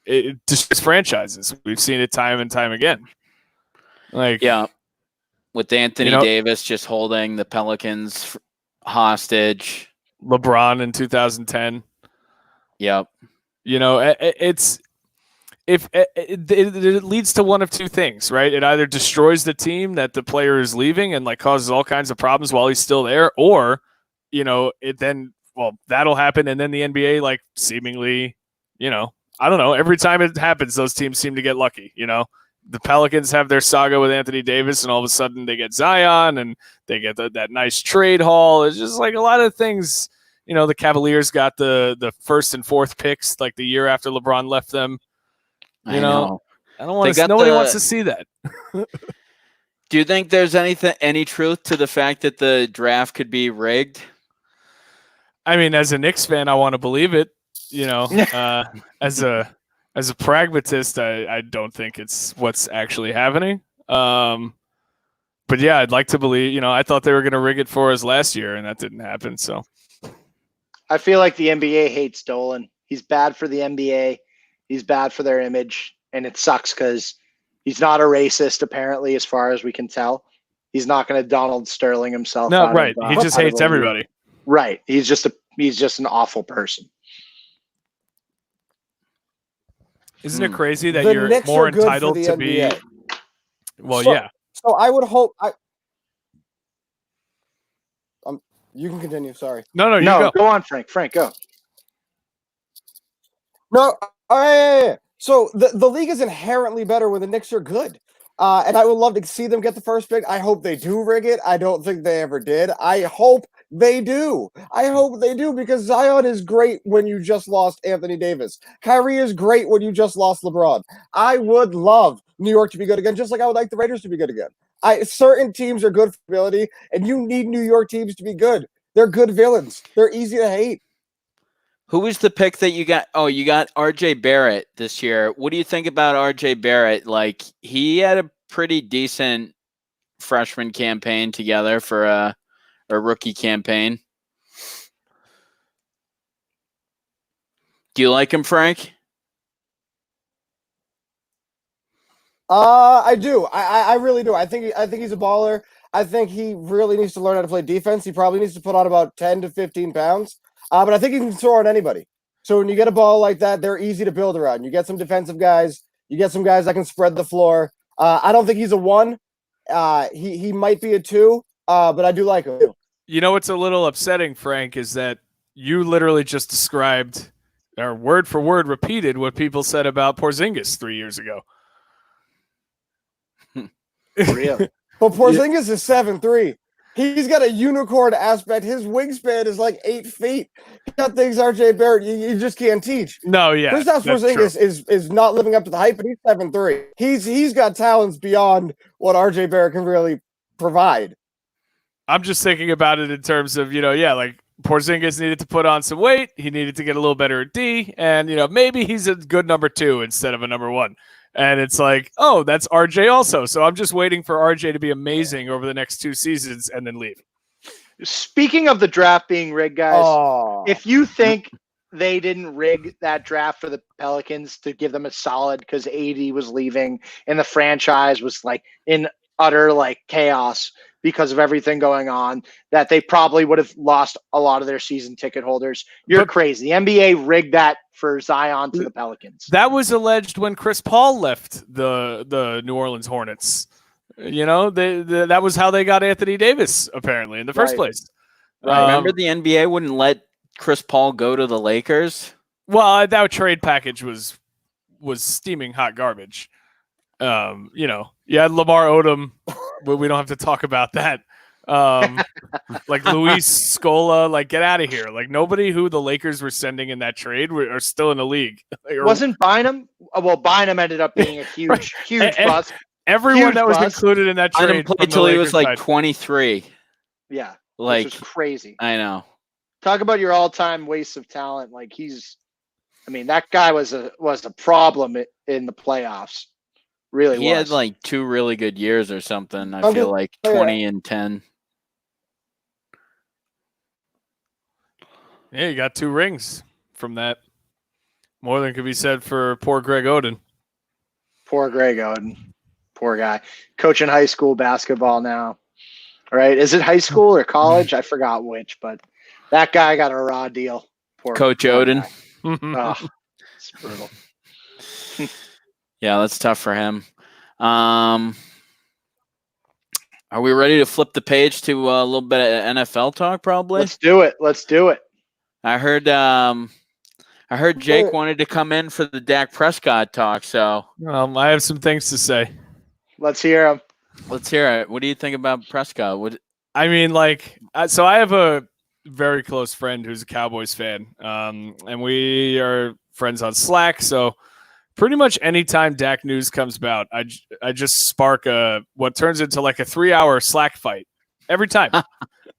S4: it just franchises. We've seen it time and time again. Like,
S1: yeah, with Anthony Davis just holding the Pelicans hostage.
S4: LeBron in 2010.
S1: Yep.
S4: It leads to one of two things, right? It either destroys the team that the player is leaving and like causes all kinds of problems while he's still there, or that'll happen, and then the NBA like seemingly, I don't know, every time it happens, those teams seem to get lucky. The Pelicans have their saga with Anthony Davis, and all of a sudden they get Zion and they get that nice trade haul. It's just like a lot of things. The Cavaliers got the first and fourth picks like the year after LeBron left them. I don't want to. Nobody wants to see that.
S1: Do you think there's any truth to the fact that the draft could be rigged?
S4: I mean, as a Knicks fan, I want to believe it. As a pragmatist, I don't think it's what's actually happening. But yeah, I'd like to believe. I thought they were going to rig it for us last year, and that didn't happen. So
S2: I feel like the NBA hates Dolan. He's bad for the NBA. He's bad for their image, and it sucks because he's not a racist, apparently, as far as we can tell. He's not going to Donald Sterling himself.
S4: No, right. He just hates everybody.
S2: Right. He's just an awful person.
S4: Isn't it crazy that you're more entitled to be? Well, yeah.
S3: So I would hope you can continue. Sorry.
S4: No, you
S2: go. Go on, Frank. Frank, go.
S3: No. All right. So the league is inherently better when the Knicks are good. And I would love to see them get the first pick. I hope they do rig it. I don't think they ever did. I hope they do. Because Zion is great when you just lost Anthony Davis. Kyrie is great when you just lost LeBron. I would love New York to be good again, just like I would like the Raiders to be good again. Certain teams are good for ability, and you need New York teams to be good. They're good villains. They're easy to hate.
S1: Who was the pick that you got? Oh, you got RJ Barrett this year. What do you think about RJ Barrett? Like, he had a pretty decent freshman campaign together for a rookie campaign. Do you like him, Frank?
S3: I do. I really do. I think he's a baller. I think he really needs to learn how to play defense. He probably needs to put on about 10 to 15 pounds. But I think he can throw on anybody. So when you get a ball like that, they're easy to build around. You get some defensive guys. You get some guys that can spread the floor. I don't think he's a 1. He might be a 2, but I do like him.
S4: What's a little upsetting, Frank, is that you literally just described or word for word repeated what people said about Porzingis 3 years ago.
S2: Real.
S3: But Porzingis is 7'3". He's got a unicorn aspect. His wingspan is like 8 feet. He got things RJ Barrett you just can't teach.
S4: No, yeah.
S3: Kristaps Porzingis is not living up to the hype, but he's 7'3". He's got talents beyond what RJ Barrett can really provide.
S4: I'm just thinking about it in terms of, like Porzingis needed to put on some weight. He needed to get a little better at D. And, maybe he's a good number 2 instead of a number 1. And it's like, oh, that's RJ also. So I'm just waiting for RJ to be amazing over the next 2 seasons and then leave.
S2: Speaking of the draft being rigged, guys, if you think they didn't rig that draft for the Pelicans to give them a solid because AD was leaving and the franchise was like in utter like chaos because of everything going on, that they probably would have lost a lot of their season ticket holders. You're crazy. The NBA rigged that for Zion to the Pelicans.
S4: That was alleged when Chris Paul left the New Orleans Hornets. That was how they got Anthony Davis, apparently, in the first place.
S1: Remember the NBA wouldn't let Chris Paul go to the Lakers?
S4: Well, that trade package was steaming hot garbage. You had Lamar Odom, but we don't have to talk about that. Like Luis Scola, like get out of here. Like nobody who the Lakers were sending in that trade are still in the league.
S2: Wasn't Bynum? Well, Bynum ended up being a huge bust.
S4: Everyone
S2: huge
S4: that was
S2: bust.
S4: Included in that trade
S1: Bynum played until he was like 23.
S2: Yeah,
S1: like
S2: which was crazy.
S1: I know.
S2: Talk about your all-time waste of talent. Like that guy was a problem in the playoffs. Really,
S1: he had like 2 really good years or something. I feel like 20 and 10.
S4: Yeah, you got 2 rings from that. More than could be said for poor Greg Oden.
S2: Poor Greg Oden. Poor guy. Coaching high school basketball now. Right? Is it high school or college? I forgot which, but that guy got a raw deal.
S1: Coach Oden.
S2: Oh, it's brutal.
S1: Yeah, that's tough for him. Are we ready to flip the page to a little bit of NFL talk? Probably.
S2: Let's do it.
S1: I heard Jake wanted to come in for the Dak Prescott talk. So
S4: I have some things to say.
S2: Let's hear him.
S1: Let's hear it. What do you think about Prescott?
S4: So I have a very close friend who's a Cowboys fan, and we are friends on Slack. So pretty much anytime Dak news comes about, I just spark what turns into like a 3-hour Slack fight every time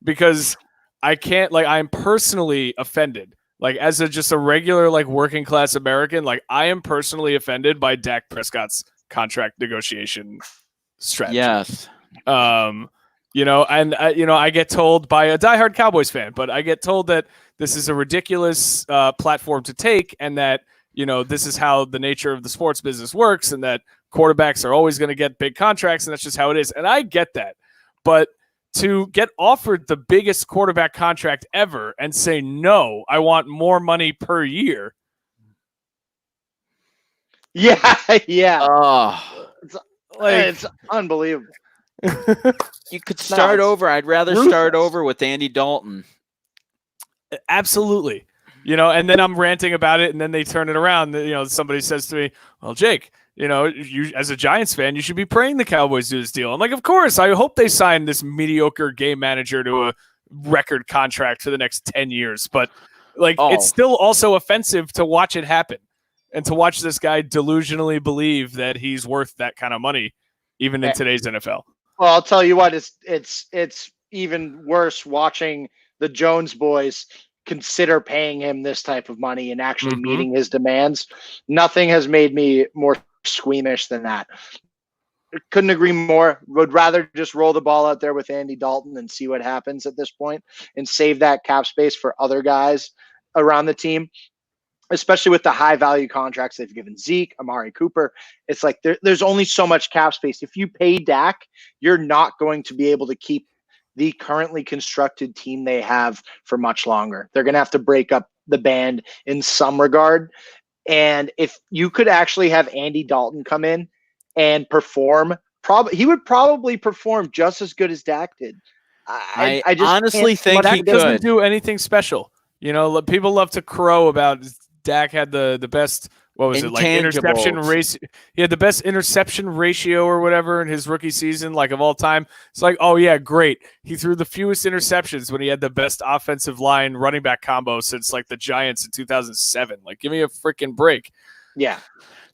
S4: because I can't, I'm personally offended. Like as just a regular working class American, I am personally offended by Dak Prescott's contract negotiation strategy.
S1: Yes.
S4: I get told by a diehard Cowboys fan, but I get told that this is a ridiculous platform to take, and that this is how the nature of the sports business works, and that quarterbacks are always going to get big contracts, and that's just how it is. And I get that. But to get offered the biggest quarterback contract ever and say, no, I want more money per year.
S2: Yeah. Yeah.
S1: Oh,
S2: it's unbelievable.
S1: You could start over. I'd rather start over with Andy Dalton.
S4: Absolutely. And then I'm ranting about it, and then they turn it around. Somebody says to me, well, Jake, you as a Giants fan, you should be praying the Cowboys do this deal. I'm like, of course. I hope they sign this mediocre game manager to a record contract for the next 10 years. But it's still also offensive to watch it happen and to watch this guy delusionally believe that he's worth that kind of money, even in today's NFL.
S2: Well, I'll tell you what, it's even worse watching the Jones boys consider paying him this type of money and actually meeting his demands. Nothing has made me more squeamish than that. Couldn't agree more. Would rather just roll the ball out there with Andy Dalton and see what happens at this point and save that cap space for other guys around the team, especially with the high value contracts they've given Zeke, Amari Cooper. It's like there's only so much cap space. If you pay Dak, you're not going to be able to keep the currently constructed team they have for much longer. They're going to have to break up the band in some regard. And if you could actually have Andy Dalton come in and perform, he would probably perform just as good as Dak did.
S1: I just honestly think he
S4: doesn't
S1: could
S4: do anything special. People love to crow about Dak had the best. What was it, like interception race? He had the best interception ratio or whatever in his rookie season, like of all time. It's like, oh yeah, great. He threw the fewest interceptions when he had the best offensive line running back combo since like the Giants in 2007. Like, give me a freaking break.
S2: Yeah.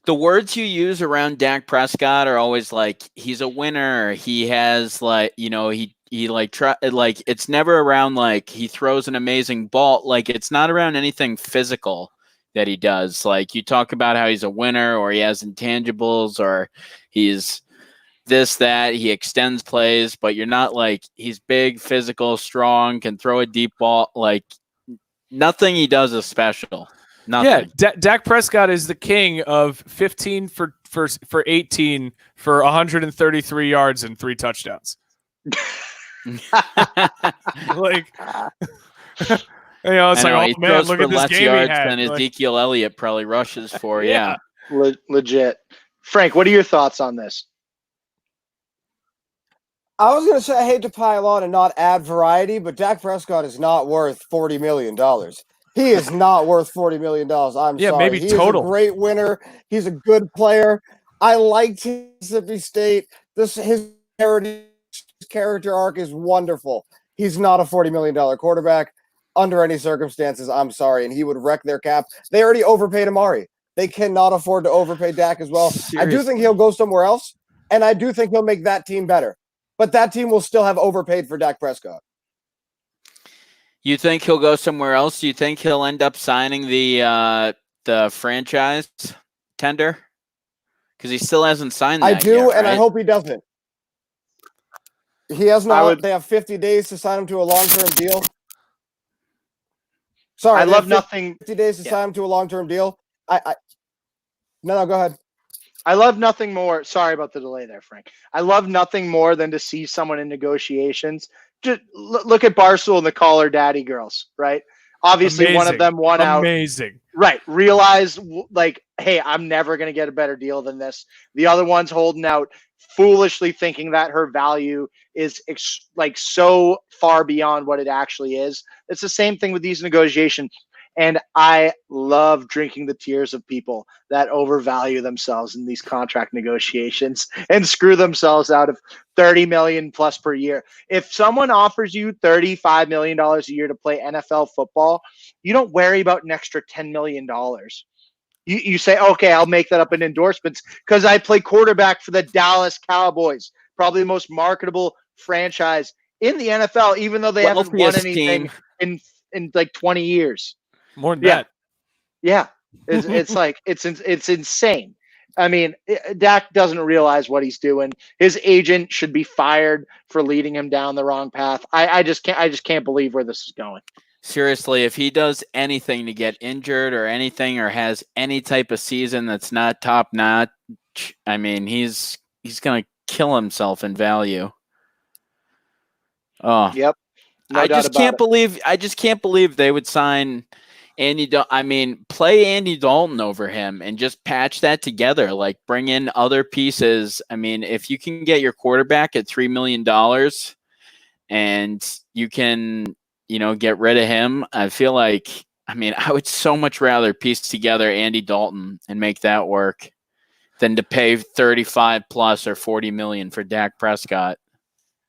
S1: The words you use around Dak Prescott are always like, he's a winner. He has like, he like try like, it's never around like he throws an amazing ball. Like, it's not around anything physical that he does. Like, you talk about how he's a winner or he has intangibles or he's this, that, he extends plays, but you're not like, he's big, physical, strong, can throw a deep ball. Like, nothing he does is special. Nothing.
S4: Yeah, Dak Prescott is the king of 15 for 18 for 133 yards and 3 touchdowns. Like, it's like, oh man, look at this game he had.
S1: Than Ezekiel Elliott probably rushes for. Yeah.
S2: Legit. Frank, what are your thoughts on this?
S3: I was going to say, I hate to pile on and not add variety, but Dak Prescott is not worth $40 million. He is not worth $40 million. I'm sorry.
S4: Maybe
S3: he
S4: total.
S3: Is a great winner. He's a good player. I liked Mississippi State. His character arc is wonderful. He's not a $40 million quarterback under any circumstances. I'm sorry. And he would wreck their cap. They already overpaid Amari. They cannot afford to overpay Dak as well. Seriously. I do think he'll go somewhere else, and I do think he'll make that team better. But that team will still have overpaid for Dak Prescott.
S1: You think he'll go somewhere else? Do you think he'll end up signing the franchise tender? Because he still hasn't signed that
S3: I do,
S1: yet,
S3: and
S1: right?
S3: I hope he doesn't. He has not. They have 50 days to sign him to a long-term deal. Sorry,
S2: I love nothing.
S3: 50 days to sign him to a long-term deal. No, go ahead.
S2: I love nothing more. Sorry about the delay there, Frank. I love nothing more than to see someone in negotiations. Just look at Barstool and the Caller Daddy girls, right? Obviously,
S4: Amazing.
S2: One of them won out.
S4: Amazing.
S2: Right. Realize, like, hey, I'm never going to get a better deal than this. The other one's holding out, foolishly thinking that her value is so far beyond what it actually is. It's the same thing with these negotiations. And I love drinking the tears of people that overvalue themselves in these contract negotiations and screw themselves out of $30 million plus per year. If someone offers you $35 million a year to play NFL football, you don't worry about an extra $10 million. You say, okay, I'll make that up in endorsements because I play quarterback for the Dallas Cowboys, probably the most marketable franchise in the NFL, even though they haven't won anything in like 20 years.
S4: More than that.
S2: Yeah. It's like, it's insane. I mean, Dak doesn't realize what he's doing. His agent should be fired for leading him down the wrong path. I just can't believe where this is going.
S1: Seriously, if he does anything to get injured or anything, or has any type of season that's not top notch, I mean, he's going to kill himself in value. Oh,
S2: yep.
S1: I just can't believe they would sign Andy. Play Andy Dalton over him and just patch that together. Like, bring in other pieces. I mean, if you can get your quarterback at $3 million and you can, get rid of him, I feel like, I would so much rather piece together Andy Dalton and make that work than to pay 35 plus or 40 million for Dak Prescott.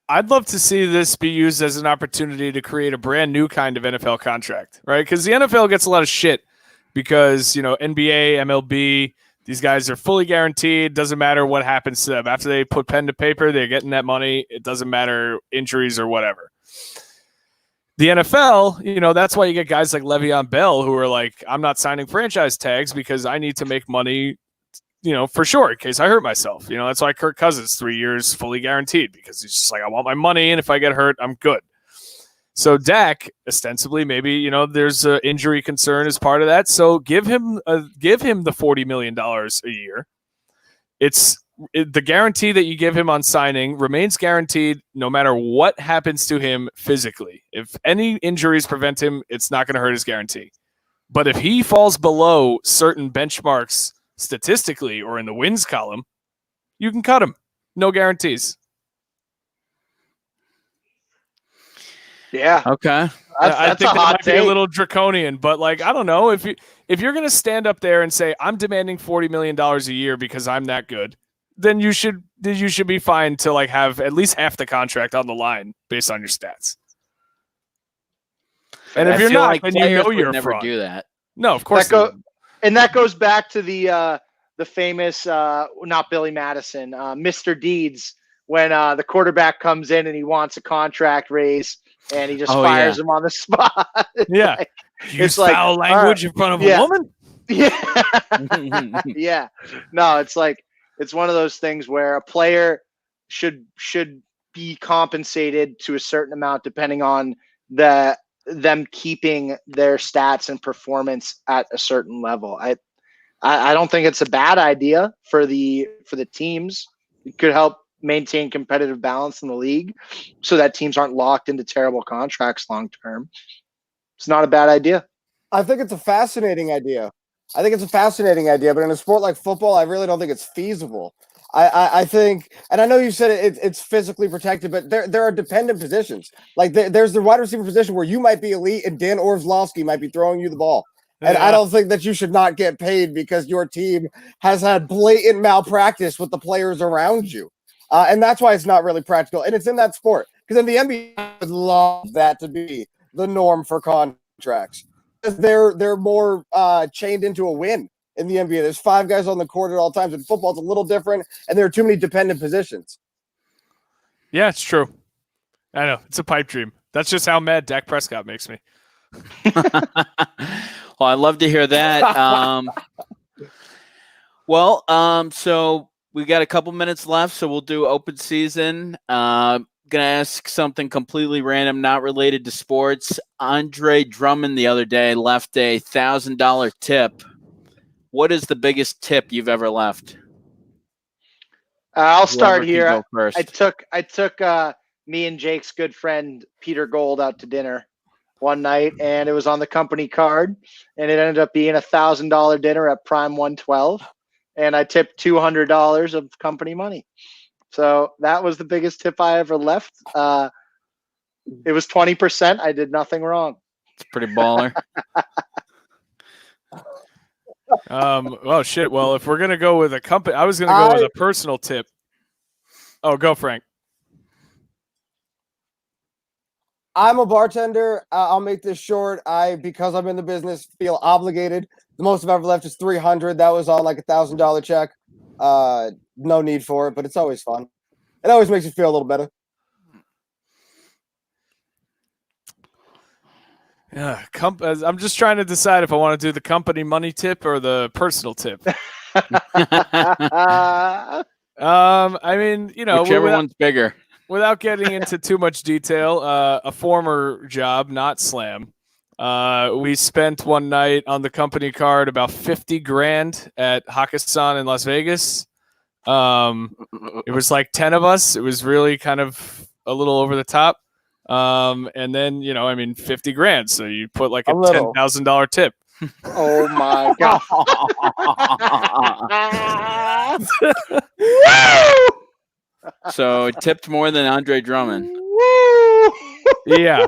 S4: I'd love to see this be used as an opportunity to create a brand new kind of NFL contract, right? Because the NFL gets a lot of shit because, NBA, MLB, these guys are fully guaranteed. Doesn't matter what happens to them. After they put pen to paper, they're getting that money. It doesn't matter injuries or whatever. The NFL, that's why you get guys like Le'Veon Bell who are like, I'm not signing franchise tags because I need to make money, for sure, in case I hurt myself. That's why Kirk Cousins 3 years fully guaranteed, because he's just like, I want my money, and if I get hurt, I'm good. So Dak, ostensibly, maybe, there's an injury concern as part of that. So give him the $40 million a year. The guarantee that you give him on signing remains guaranteed no matter what happens to him physically. If any injuries prevent him, it's not going to hurt his guarantee. But if he falls below certain benchmarks statistically or in the wins column, you can cut him. No guarantees.
S2: Yeah.
S1: Okay.
S4: I
S2: That's
S4: think
S2: a
S4: that
S2: hot
S4: might be a
S2: take.
S4: little draconian, but like I don't know if you're gonna stand up there and say I'm demanding $40 million a year because I'm that good, then you should be fine to like have at least half the contract on the line based on your stats. And if
S1: I
S4: you're
S1: feel
S4: not,
S1: like
S4: then you
S1: players
S4: know
S1: would
S4: you're a
S1: never
S4: fraud.
S1: do that.
S4: No, of course not.
S2: And that goes back to the famous not Billy Madison, Mr. Deeds, when the quarterback comes in and he wants a contract raise and he just fires him on the spot.
S4: Yeah.
S2: Like,
S4: Use foul language in front of a woman?
S2: Yeah. Yeah. No, it's like it's one of those things where a player should be compensated to a certain amount depending on them keeping their stats and performance at a certain level. I don't think it's a bad idea for the teams. It could help maintain competitive balance in the league so that teams aren't locked into terrible contracts long term. It's not a bad idea.
S3: I think it's a fascinating idea. But in a sport like football, I really don't think it's feasible. I think, and I know you said it's physically protected, but there are dependent positions. Like there's the wide receiver position where you might be elite and Dan Orlovsky might be throwing you the ball. And I don't think that you should not get paid because your team has had blatant malpractice with the players around you. And that's why it's not really practical. And it's in that sport. Because in the NBA, I would love that to be the norm for contracts. They're more chained into a win in the NBA. There's 5 guys on the court at all times. In football, it's a little different, and there are too many dependent positions.
S4: Yeah, it's true. I know. It's a pipe dream. That's just how mad Dak Prescott makes me.
S1: Well, I'd love to hear that. So we got a couple minutes left, so we'll do open season. Gonna ask something completely random, not related to sports. Andre Drummond the other day left a $1,000 tip. What is the biggest tip you've ever left?
S2: I'll start here.
S1: Go first.
S2: I took me and Jake's good friend Peter Gold out to dinner one night, and it was on the company card, and it ended up being $1,000 dinner at Prime 112, and I tipped $200 of company money. So that was the biggest tip I ever left. It was 20%. I did nothing wrong.
S1: It's pretty baller.
S4: Oh shit. Well, if we're gonna go with a company, I was gonna go with a personal tip. Oh, go Frank.
S3: I'm a bartender. I'll make this short. Because I'm in the business, feel obligated. The most I've ever left is $300. That was on like $1,000 check. No need for it, but it's always fun. It always makes you feel a little better.
S4: Yeah, I'm just trying to decide if I want to do the company money tip or the personal tip. I mean,
S1: whichever one's bigger.
S4: Without getting into too much detail, a former job, not Slam. We spent one night on the company card about $50,000 at Hakkasan in Las Vegas. It was like 10 of us. It was really kind of a little over the top. And then, $50,000. So you put like a $10,000 tip.
S2: Oh my God.
S1: So it tipped more than Andre Drummond.
S4: Yeah.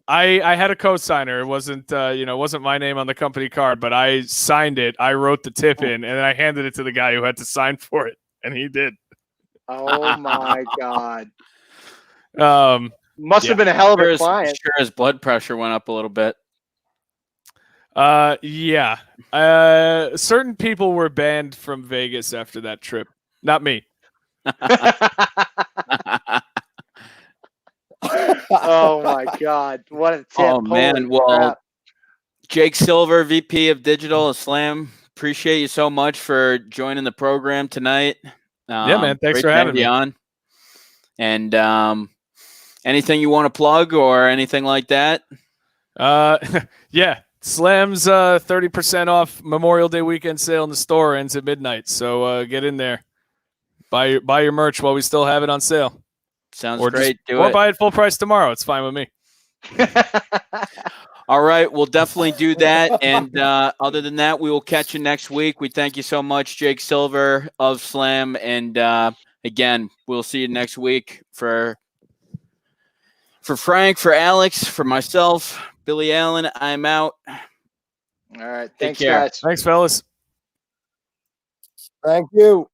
S4: I had a co-signer. It wasn't wasn't my name on the company card, but I signed it. I wrote the tip in, and then I handed it to the guy who had to sign for it, and he did.
S2: Oh my God.
S1: Must
S2: have been a hell of a client.
S1: Sure, his blood pressure went up a little bit.
S4: Yeah. Certain people were banned from Vegas after that trip. Not me.
S2: Oh my God. What a tip.
S1: Oh man. Well, Jake Silver, VP of Digital Slam, appreciate you so much for joining the program tonight.
S4: Yeah, man. Thanks for having me
S1: on. And anything you want to plug or anything like that?
S4: Yeah. Slam's 30% off Memorial Day weekend sale in the store, ends at midnight. So get in there. Buy your merch while we still have it on sale.
S1: Sounds great.
S4: Or buy it full price tomorrow. It's fine with me.
S1: All right. We'll definitely do that. And other than that, we will catch you next week. We thank you so much, Jake Silver of Slam. And again, we'll see you next week for For Frank, for Alex, for myself, Billy Allen, I'm out.
S2: All right.
S1: Take
S2: Thanks,
S1: care.
S2: guys.
S4: Thanks, fellas.
S3: Thank you.